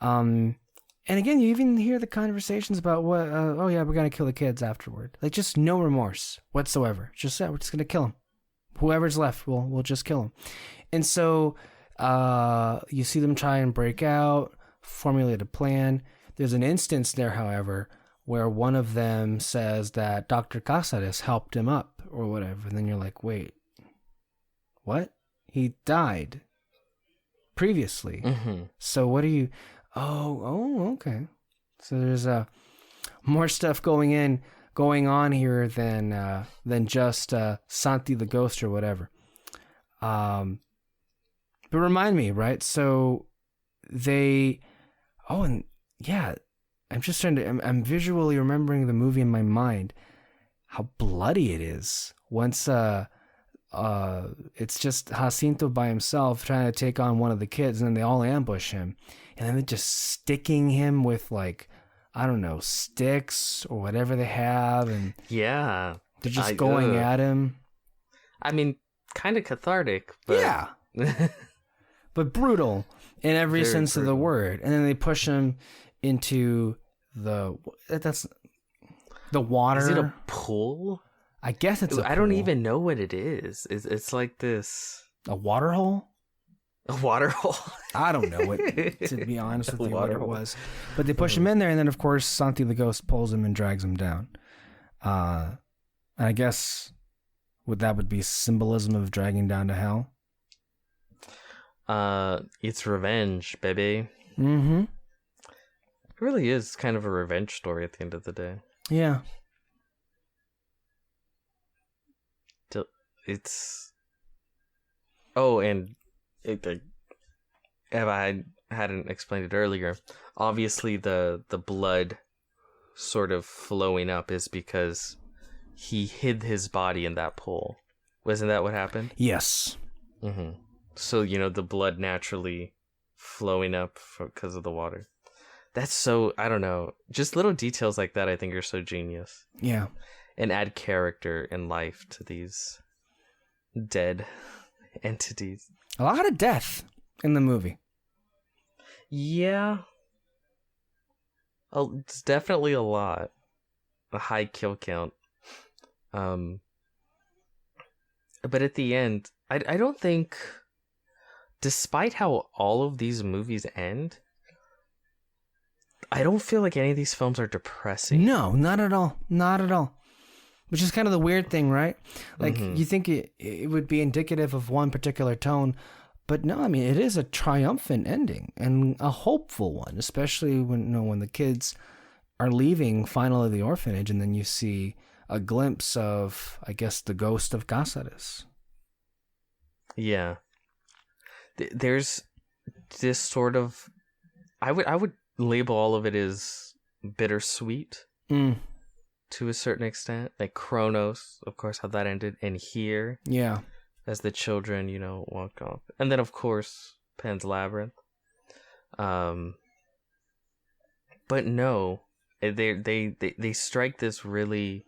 And again, you even hear the conversations about what, oh yeah, we're going to kill the kids afterward. Like, just no remorse whatsoever. Just, yeah, we're just going to kill them. Whoever's left, we'll just kill them. And so you see them try and break out, formulate a plan. There's an instance there, however, where one of them says that Dr. Casares helped him up or whatever. And then you're like, wait, what? He died previously. Mm-hmm. So what are you... Oh, okay. So there's more stuff going on here than just Santi the ghost or whatever. But remind me, right? So they... Oh, and yeah, I'm just trying to... I'm visually remembering the movie in my mind. How bloody it is. Once it's just Jacinto by himself trying to take on one of the kids, and then they all ambush him. And then they're just sticking him with, like, I don't know, sticks or whatever they have. And Yeah. they're just going at him. I mean, kind of cathartic, but... Yeah. But brutal in every Very sense of the brutal. word. And then they push him into the water. Is it a pool? I guess it's I don't pool. even know what it is. It's like this... A water hole? A water hole. I don't know what, to be honest with you, what Water it hole. was. But they push him in there, and then, of course, Santi the ghost pulls him and drags him down. And I guess that would be symbolism of dragging down to hell? It's revenge, baby. Mm-hmm. It really is kind of a revenge story at the end of the day. Yeah. It's... Oh, and if I hadn't explained it earlier, obviously the blood sort of flowing up is because he hid his body in that pool. Wasn't that what happened? Yes. Mm-hmm. So, the blood naturally flowing up because of the water. That's so, I don't know. Just little details like that I think are so genius. Yeah. And add character and life to these dead entities. A lot of death in the movie. Yeah. Oh, it's definitely a lot. A high kill count. But at the end, I don't think, despite how all of these movies end, I don't feel like any of these films are depressing. No, not at all. Not at all. Which is kind of the weird thing, right? Like, you think it would be indicative of one particular tone, but no, I mean, it is a triumphant ending and a hopeful one, especially when the kids are leaving finally the orphanage, and then you see a glimpse of, I guess, the ghost of Cáceres. Yeah. There's this sort of... I would label all of it as bittersweet. To a certain extent, like Cronos, of course, how that ended, and here, Yeah. as the children, walk off, and then of course Pan's Labyrinth. But no, they strike this really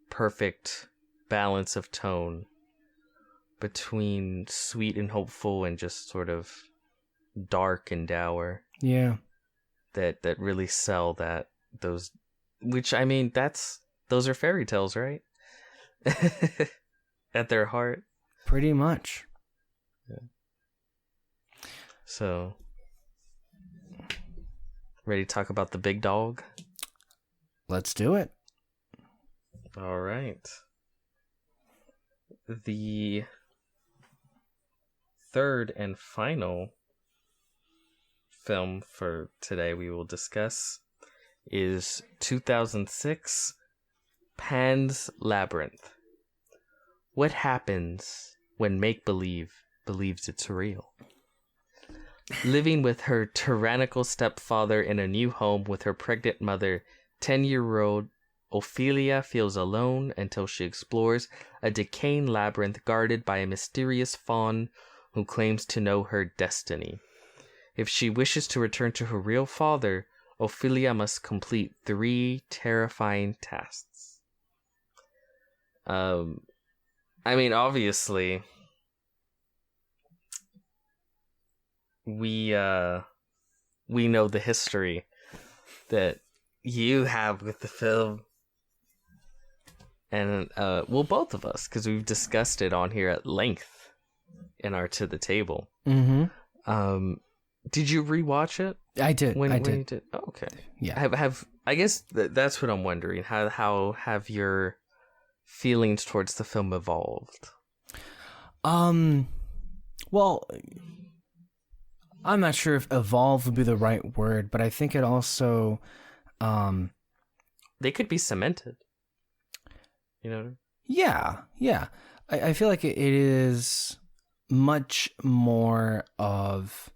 perfect balance of tone between sweet and hopeful and just sort of dark and dour. Yeah. That really sell those, which I mean those are fairy tales, right? At their heart. Pretty much. Yeah. So, ready to talk about the big dog? Let's do it. All right. The third and final film for today we will discuss is 2006 Pan's Labyrinth. What happens when make-believe believes it's real? Living with her tyrannical stepfather in a new home with her pregnant mother, 10-year-old Ophelia feels alone until she explores a decaying labyrinth guarded by a mysterious faun who claims to know her destiny. If she wishes to return to her real father, Ophelia must complete 3 terrifying tasks. I mean, obviously, we know the history that you have with the film, and well, both of us, because we've discussed it on here at length in our To the Table. Mm-hmm. Did you rewatch it? I did. When did. you did? Oh, okay. Yeah. Have I guess that's what I'm wondering. How have your feelings towards the film evolved? Well, I'm not sure if evolve would be the right word, but I think it also, they could be cemented. You know? Yeah. I feel like it is much more of,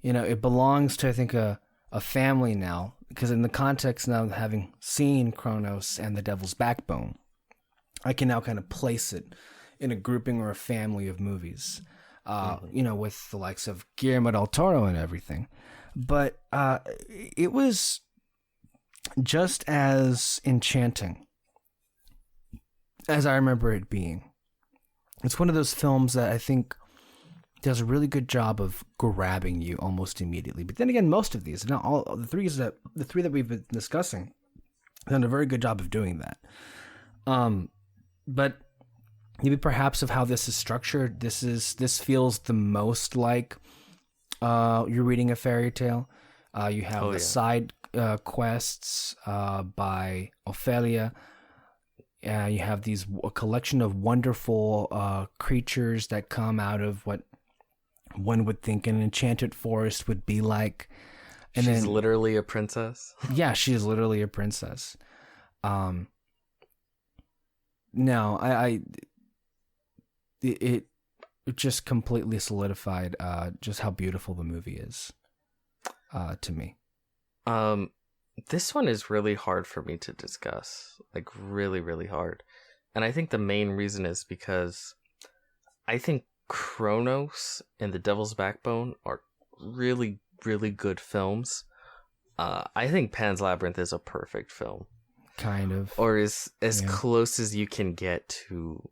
it belongs to, I think, a family now, because in the context now of having seen Cronos and the Devil's Backbone, I can now kind of place it in a grouping or a family of movies, with the likes of Guillermo Del Toro and everything. But it was just as enchanting as I remember it being. It's one of those films that I think does a really good job of grabbing you almost immediately. But then again, most of these, not all, the three that we've been discussing, have done a very good job of doing that. But maybe perhaps of how this is structured, this feels the most like you're reading a fairy tale. You have side quests by Ophelia. You have a collection of wonderful creatures that come out of what one would think an enchanted forest would be like. And she's literally a princess. Yeah, she is literally a princess. No, it just completely solidified just how beautiful the movie is to me. This one is really hard for me to discuss, like really, really hard. And I think the main reason is because I think Cronos and The Devil's Backbone are really, really good films. I think Pan's Labyrinth is a perfect film. Kind of. Or is as close as you can get to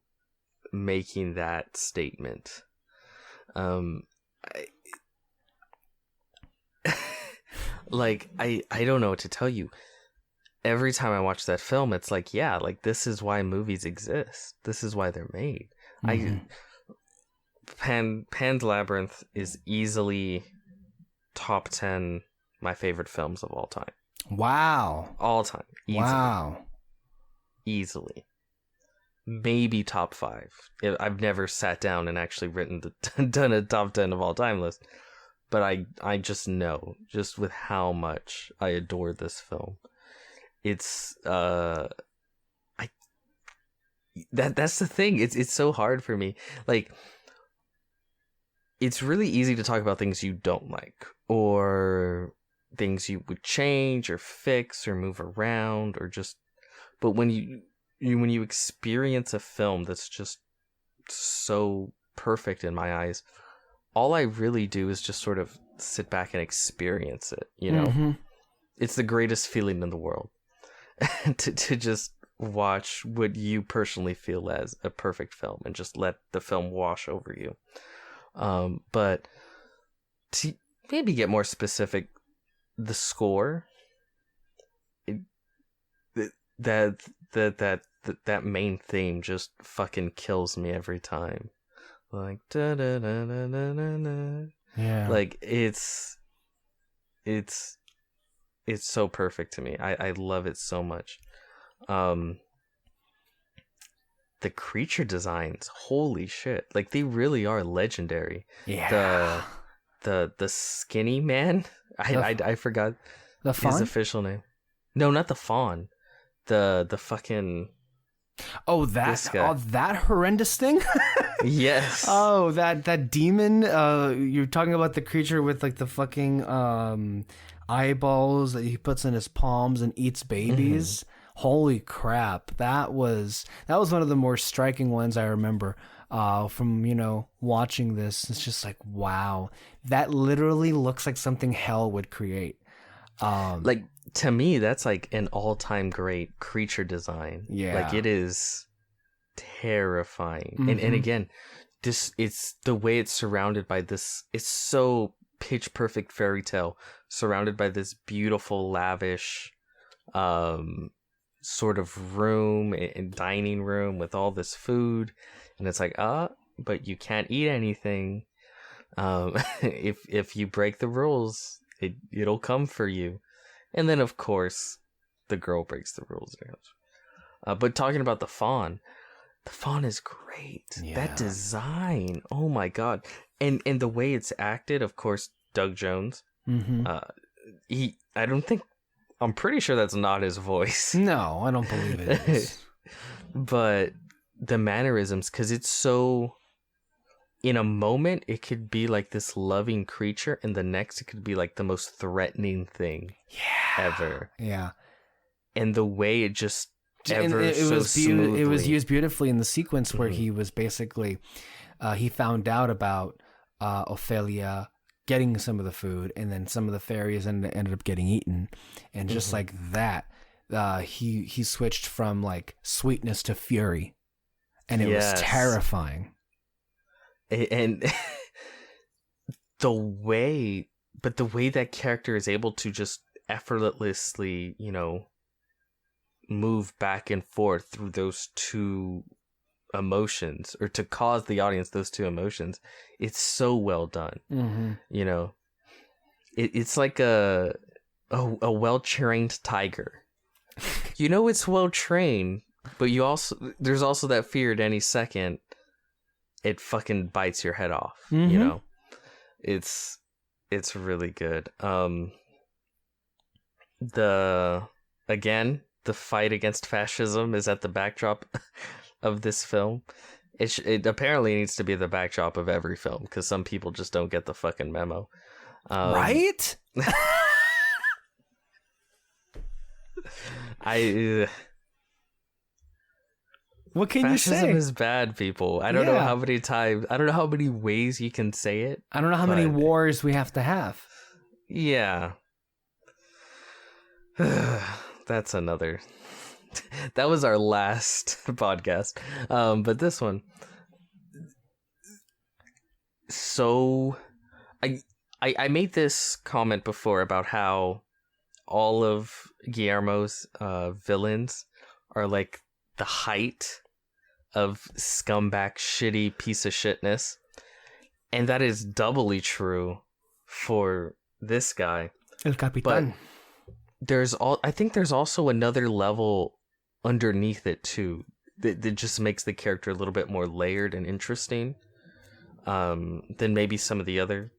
making that statement. I don't know what to tell you. Every time I watch that film, it's like, yeah, like this is why movies exist. This is why they're made. Mm-hmm. Pan's Labyrinth is easily top 10 my favorite films of all time. Wow. All time. Easily. Wow. Easily. Maybe top 5. I've never sat down and actually done a top 10 of all time list. But I just know, just with how much I adore this film. It's that's the thing. It's so hard for me. Like, it's really easy to talk about things you don't like, or things you would change or fix or move around, or just. But when you experience a film that's just so perfect in my eyes, all I really do is just sort of sit back and experience it. Mm-hmm. It's the greatest feeling in the world to just watch what you personally feel as a perfect film and just let the film wash over you. But to maybe get more specific, the score, that main theme just fucking kills me every time. Like da da da da da da. Yeah. Like it's so perfect to me. I love it so much. The creature designs, holy shit. Like they really are legendary. Yeah. The skinny man. I forgot the faun? His official name. No, not the faun. The fucking This guy. that horrendous thing. Yes. Oh, that demon. You're talking about the creature with like the fucking eyeballs that he puts in his palms and eats babies. Holy crap! That was one of the more striking ones I remember. From watching this, it's just like, wow, that literally looks like something hell would create. Like, to me, that's like an all-time great creature design. Yeah. Like, it is terrifying. And again, it's the way it's surrounded by this. It's so pitch perfect fairy tale, surrounded by this beautiful, lavish, sort of room and dining room with all this food. And it's like, but you can't eat anything. If you break the rules, it'll come for you. And then, of course, the girl breaks the rules. But talking about the fawn is great. Yeah. That design, oh my god. And the way it's acted, of course, Doug Jones. I'm pretty sure that's not his voice. No, I don't believe it is. But the mannerisms, because it's so, in a moment it could be like this loving creature, and the next it could be like the most threatening thing ever. Yeah. And the way it just it was used beautifully in the sequence where he was basically he found out about Ophelia getting some of the food, and then some of the fairies ended up getting eaten, and just like that, he switched from like sweetness to fury, and it was terrifying. And the way that character is able to just effortlessly, move back and forth through those two emotions, or to cause the audience those two emotions, it's so well done. It's like a well-trained tiger. It's well trained, but there's also that fear at any second it fucking bites your head off. It's really good. The fight against fascism is at the backdrop of this film. It apparently needs to be the backdrop of every film, because some people just don't get the fucking memo. Right? What can you say? Fascism is bad, people. I don't know how many times. I don't know how many ways you can say it. I don't know how many wars we have to have. Yeah. That's another. That was our last podcast. But this one. So, I made this comment before about how all of Guillermo's villains are like the height of scumbag, shitty piece of shitness, and that is doubly true for this guy, El Capitan. But I think there's also another level underneath it too that just makes the character a little bit more layered and interesting than maybe some of the other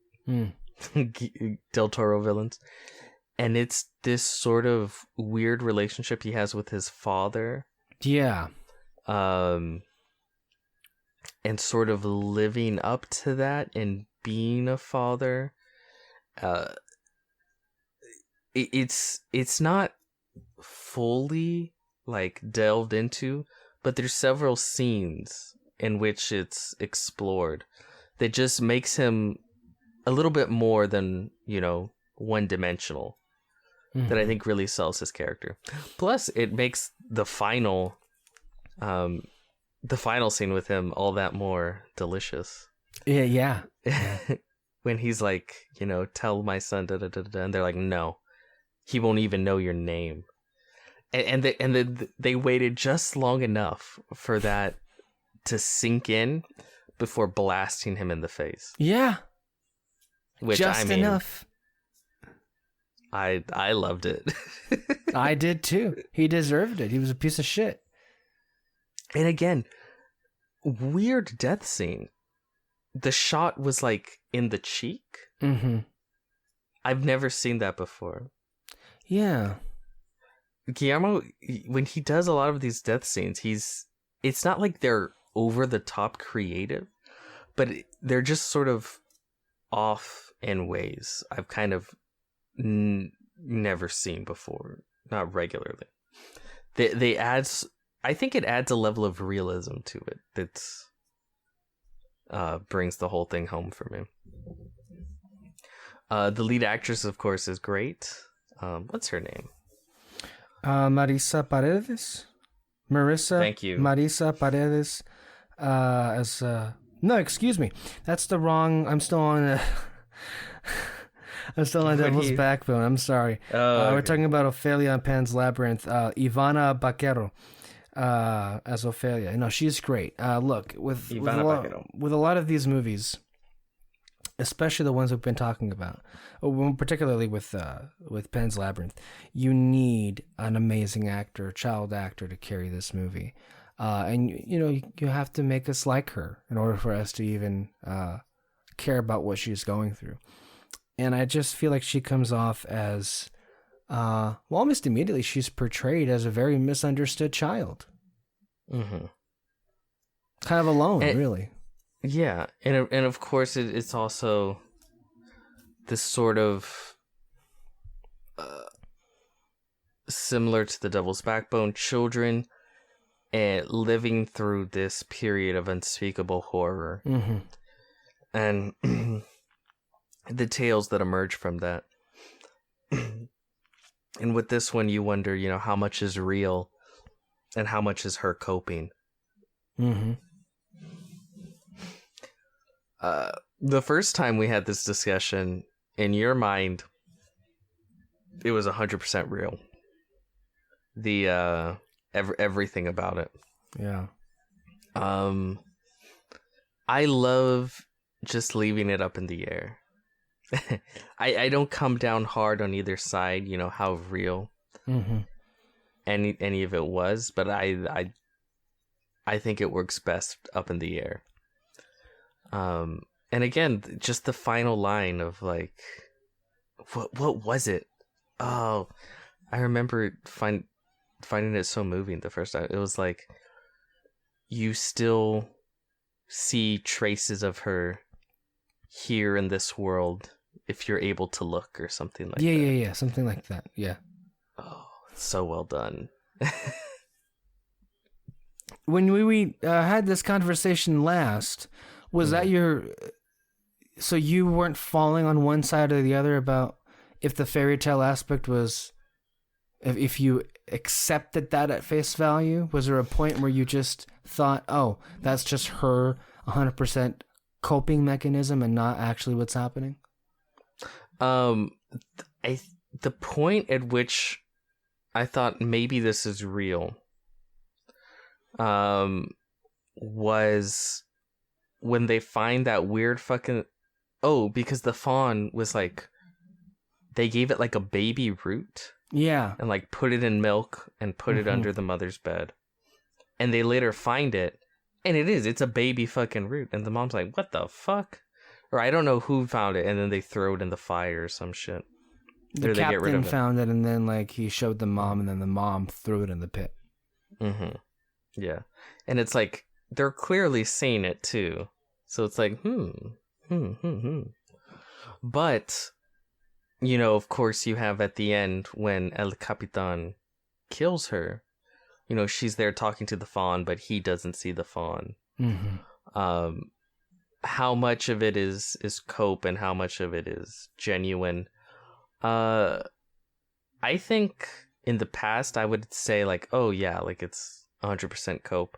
Del Toro villains. And it's this sort of weird relationship he has with his father. Yeah. And sort of living up to that and being a father. It's not fully like delved into, but there's several scenes in which it's explored that just makes him a little bit more than, one-dimensional. That I think really sells his character. Plus, it makes the final scene with him all that more delicious. Yeah. When he's like, tell my son, da da da da, and they're like, no, he won't even know your name. And they waited just long enough for that to sink in before blasting him in the face. Yeah. Which, just enough. I loved it. I did too. He deserved it. He was a piece of shit. And again, weird death scene. The shot was like in the cheek. I've never seen that before. Yeah. Guillermo, when he does a lot of these death scenes, he's it's not like they're over the top creative, but they're just sort of off in ways I've kind of never seen before, not regularly. They adds, I think it adds a level of realism to it that's brings the whole thing home for me. The lead actress, of course, is great. What's her name? Marisa Paredes. Marisa. Thank you. Marisa Paredes. No, excuse me. That's the wrong. I'm still on. I'm still on Devil's Backbone. I'm sorry. Okay. We're talking about Ophelia on Pan's Labyrinth. Ivana Baquero as Ophelia. No, she's great. Look, with a lot of these movies, especially the ones we've been talking about, particularly with Pan's Labyrinth, you need an amazing actor, child actor, to carry this movie. And you have to make us like her in order for us to even care about what she's going through. And I just feel like she comes off as, almost immediately, she's portrayed as a very misunderstood child. Mm-hmm. Kind of alone, really. Yeah, and of course it's also this sort of similar to the Devil's Backbone, children and living through this period of unspeakable horror, and the tales that emerge from that. And with this one, you wonder, how much is real and how much is her coping. The first time we had this discussion, in your mind, it was 100% real. The everything about it. Yeah. I love just leaving it up in the air. I don't come down hard on either side, how real any of it was, but I think it works best up in the air. And again, just the final line of like, what was it? Oh, I remember finding it so moving the first time. It was like, you still see traces of her here in this world if you're able to look, or something like that. Yeah, something like that. Yeah. Oh, it's so well done. When we had this conversation last, was that so you weren't falling on one side or the other about if the fairy tale aspect was, if you accepted that at face value? Was there a point where you just thought, oh, that's just her 100% coping mechanism and not actually what's happening? The point at which I thought maybe this is real was when they find that weird fucking... Oh, because the fawn was like... They gave it like a baby root. Yeah. And like put it in milk and put it under the mother's bed. And they later find it. And it's a baby fucking root. And the mom's like, what the fuck? Or I don't know who found it. And then they throw it in the fire or some shit. The captain found it, and then like he showed the mom, and then the mom threw it in the pit. Yeah. And it's like, they're clearly seeing it too. So it's like, But, of course you have at the end when El Capitan kills her, she's there talking to the fawn, but he doesn't see the fawn. How much of it is cope and how much of it is genuine? I think in the past I would say like, oh yeah, like it's 100% cope.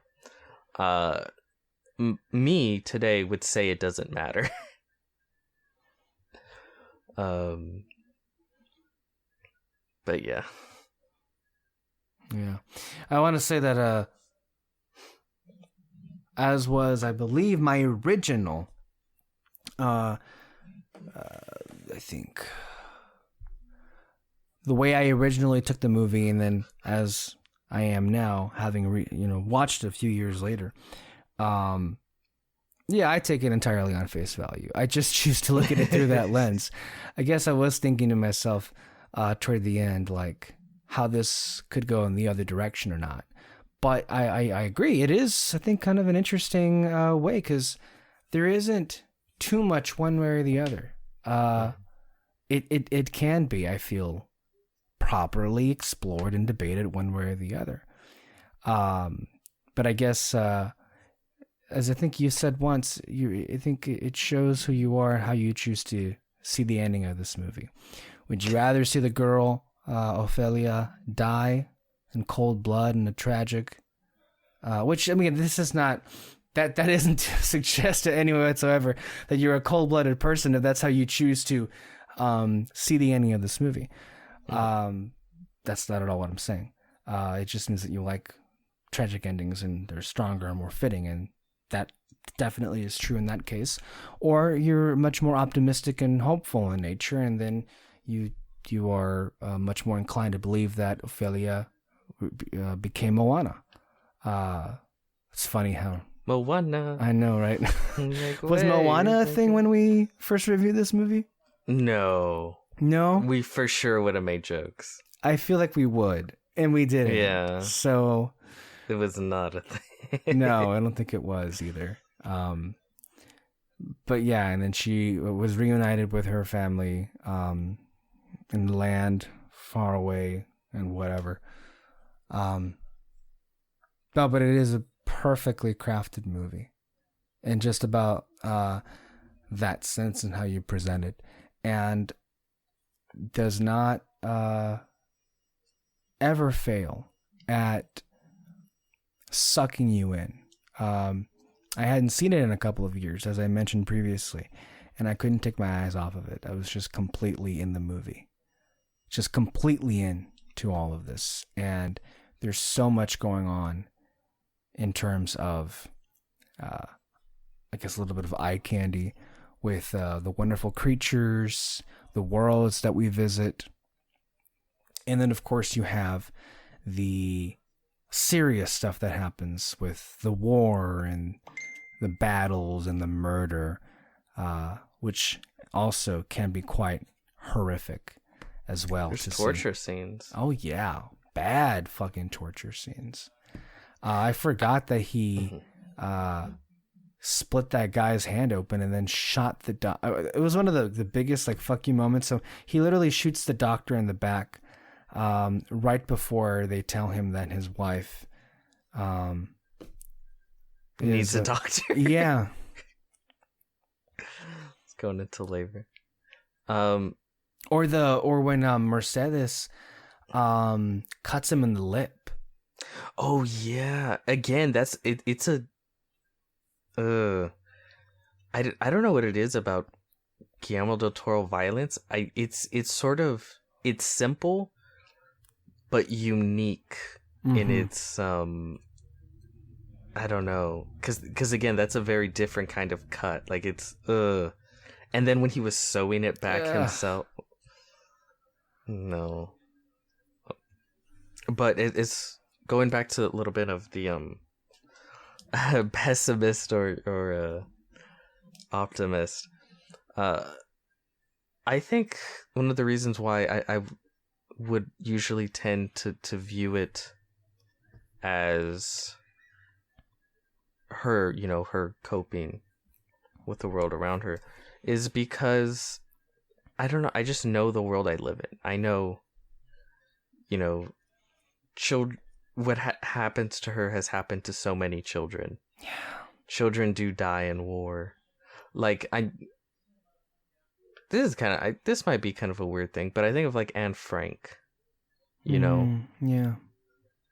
Me today would say it doesn't matter. But yeah. I want to say that as was, I believe, my original I think the way I originally took the movie, and then as I am now, having watched it a few years later, I take it entirely on face value. I just choose to look at it through that lens. I guess I was thinking to myself toward the end, like, how this could go in the other direction or not. But I agree. It is, I think, kind of an interesting way because there isn't too much one way or the other. It can be, I feel, properly explored and debated one way or the other. But I guess, as I think you said once, I think it shows who you are and how you choose to see the ending of this movie. Would you rather see the girl, Ophelia, die in cold blood in a tragic, which, I mean, this is not, that isn't to suggest in any way whatsoever that you're a cold-blooded person if that's how you choose to see the ending of this movie. That's not at all what I'm saying. It just means that you like tragic endings and they're stronger and more fitting, and that definitely is true in that case. Or you're much more optimistic and hopeful in nature, and then you are much more inclined to believe that Ophelia became Moana. It's funny how Moana. I know, right? Was Moana a thing when we first reviewed this movie? No. We for sure would have made jokes. I feel like we would, and we didn't. Yeah. So it was not a thing. No, I don't think it was either. But yeah, and then she was reunited with her family in the land far away and whatever. No, but it is a perfectly crafted movie, and just about that sense and how you present it, and does not ever fail at sucking you in. I hadn't seen it in a couple of years, as I mentioned previously, and I couldn't take my eyes off of it. I was just completely in the movie, just completely into all of this, and there's so much going on in terms of, I guess, a little bit of eye candy with the wonderful creatures, the worlds that we visit. And then, of course, you have the serious stuff that happens with the war and the battles and the murder, which also can be quite horrific as well. There's torture scenes. Oh, yeah. Bad fucking torture scenes. I forgot that he split that guy's hand open and then shot the doctor. It was one of the biggest, like, fuck you moments. So he literally shoots the doctor in the back right before they tell him that his wife needs a doctor. Yeah. It's going into labor. Or when Mercedes cuts him in the lip. Oh yeah. Again, that's it. It's a. I don't know what it is about Guillermo Del Toro violence. It's simple, but unique in its I don't know, because again, that's a very different kind of cut. Like it's and then when he was sewing it back himself. No. But it's going back to a little bit of the pessimist or optimist. I think one of the reasons why I would usually tend to view it as her, her coping with the world around her is because I don't know, I just know the world I live in. I know, children, what happens to her has happened to so many children. Yeah. Children do die in war. Like, this might be kind of a weird thing, but I think of like Anne Frank, Yeah.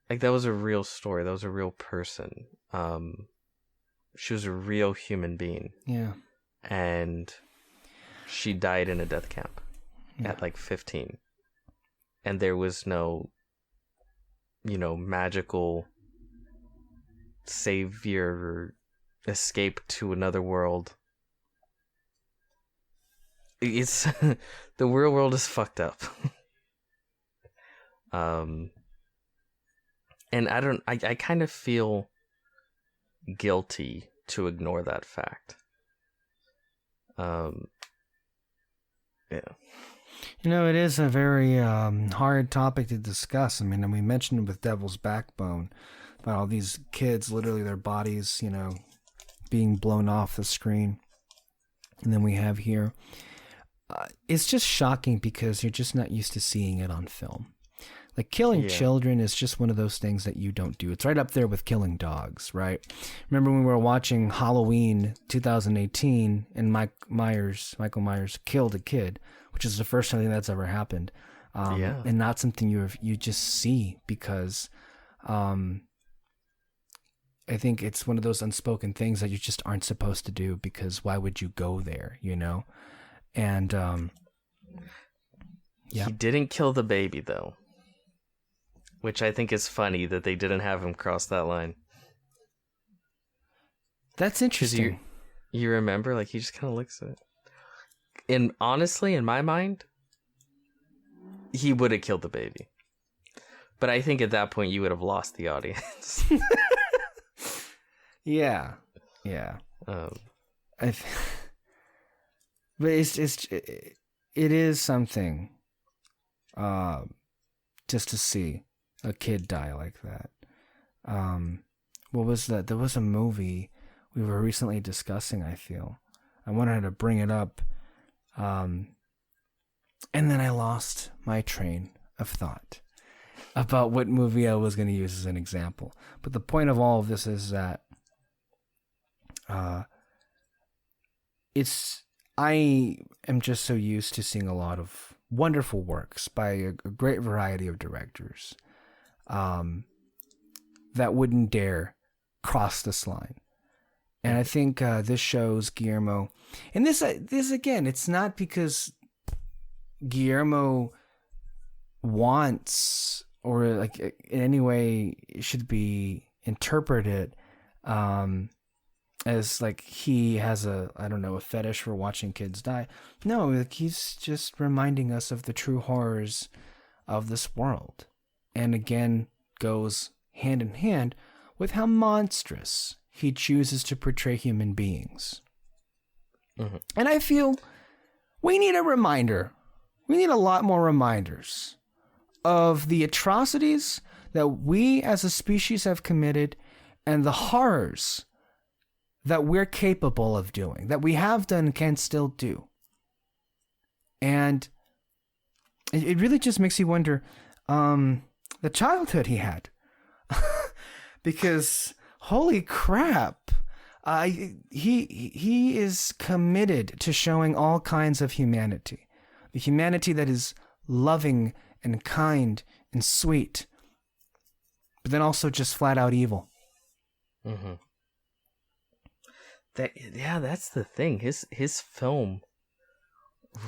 Like that was a real story. That was a real person. She was a real human being. Yeah. And she died in a death camp at like 15. And there was no, magical savior or escape to another world. It's the real world is fucked up. And I kind of feel guilty to ignore that fact. Yeah. It is a very hard topic to discuss. I mean, and we mentioned it with Devil's Backbone, about all these kids, literally their bodies, being blown off the screen. And then we have here, it's just shocking because you're just not used to seeing it on film. Like killing children is just one of those things that you don't do. It's right up there with killing dogs, right? Remember when we were watching Halloween 2018 and Michael Myers killed a kid, which is the first time that's ever happened. And not something you just see because I think it's one of those unspoken things that you just aren't supposed to do because why would you go there, And he didn't kill the baby though, which I think is funny that they didn't have him cross that line. That's interesting. You remember, like he just kind of looks at it. And honestly, in my mind, he would have killed the baby. But I think at that point you would have lost the audience. Yeah. But it is something, just to see a kid die like that. What was that? There was a movie we were recently discussing. I feel I wanted to bring it up, and then I lost my train of thought about what movie I was going to use as an example. But the point of all of this is that I am just so used to seeing a lot of wonderful works by a great variety of directors that wouldn't dare cross this line. And I think this shows Guillermo, and this again, it's not because Guillermo wants or like in any way should be interpreted as like he has a fetish for watching kids die. No, like he's just reminding us of the true horrors of this world. And again, goes hand in hand with how monstrous he chooses to portray human beings. Mm-hmm. And I feel we need a reminder. We need a lot more reminders of the atrocities that we as a species have committed and the horrors that we're capable of doing, that we have done and can still do. And it really just makes you wonder the childhood he had. Because holy crap, he is committed to showing all kinds of humanity. The humanity that is loving and kind and sweet, but then also just flat out evil. Mm-hmm. That's the thing. His film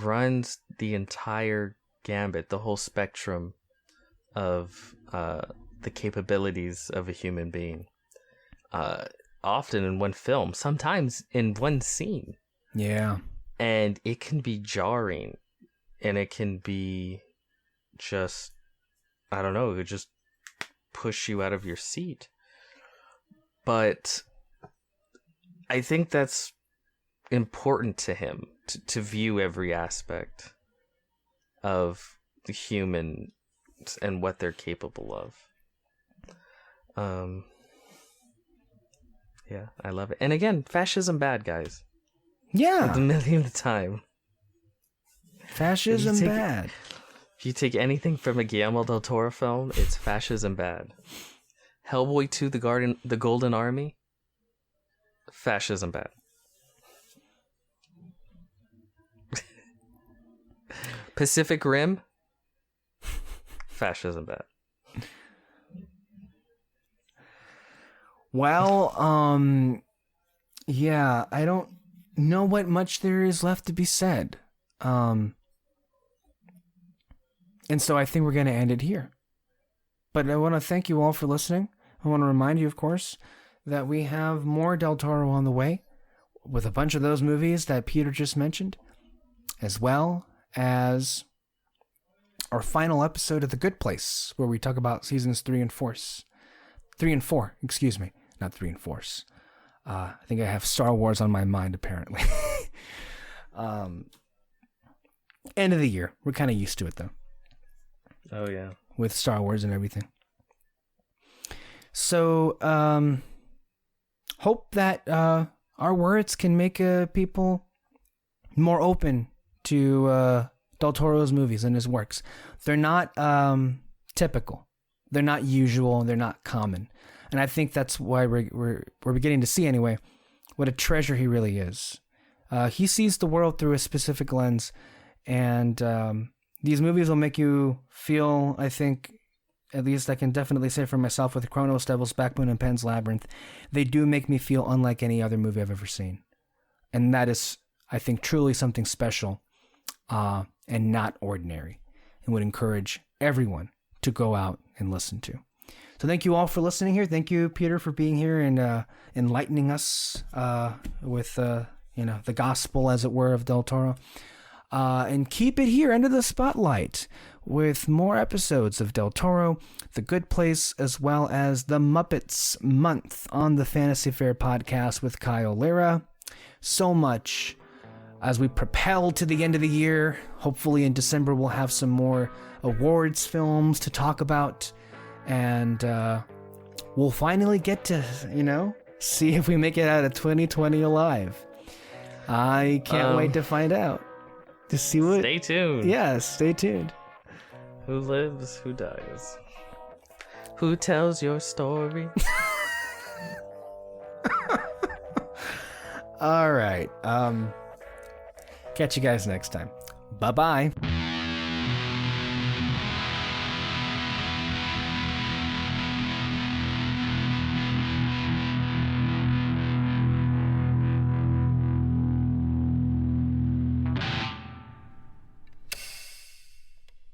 runs the entire gambit, the whole spectrum of the capabilities of a human being. Often in one film, sometimes in one scene. Yeah. And it can be jarring, and it can be just, I don't know, it could just push you out of your seat. But I think that's important to him, to view every aspect of the human and what they're capable of. Yeah, I love it. And again, fascism bad, guys. Yeah. For the millionth time. Fascism bad. If you take anything from a Guillermo Del Toro film, it's fascism bad. Hellboy 2, The Golden Army, fascism bad. Pacific Rim, fascism bad. Well, yeah, I don't know what much there is left to be said. And so I think we're going to end it here. But I want to thank you all for listening. I want to remind you, of course, that we have more Del Toro on the way with a bunch of those movies that Peter just mentioned, as well as our final episode of The Good Place, where we talk about seasons 3 and 4. 3 and 4, excuse me, not 3 and 4. I think I have Star Wars on my mind, apparently. End of the year. We're kind of used to it, though. Oh, yeah. With Star Wars and everything. So, hope that our words can make people more open to Del Toro's movies and his works. They're not typical. They're not usual. They're not common. And I think that's why we're beginning to see, anyway, what a treasure he really is. He sees the world through a specific lens, and these movies will make you feel, I think, at least I can definitely say for myself with Cronos, Devil's Backbone, and Pan's Labyrinth, they do make me feel unlike any other movie I've ever seen. And that is, I think, truly something special and not ordinary, and would encourage everyone to go out and listen to. So thank you all for listening here. Thank you, Peter, for being here and enlightening us with the gospel, as it were, of Del Toro. And keep it here under the spotlight with more episodes of Del Toro, The Good Place, as well as the Muppets Month on the Fantasy Fair podcast with Kyle Lira. So much as we propel to the end of the year. Hopefully in December we'll have some more awards films to talk about, and we'll finally get to, see if we make it out of 2020 alive. I can't wait to find out. To see what. Stay tuned. Yes, stay tuned. Who lives? Who dies? Who tells your story? All right. Catch you guys next time. Bye-bye.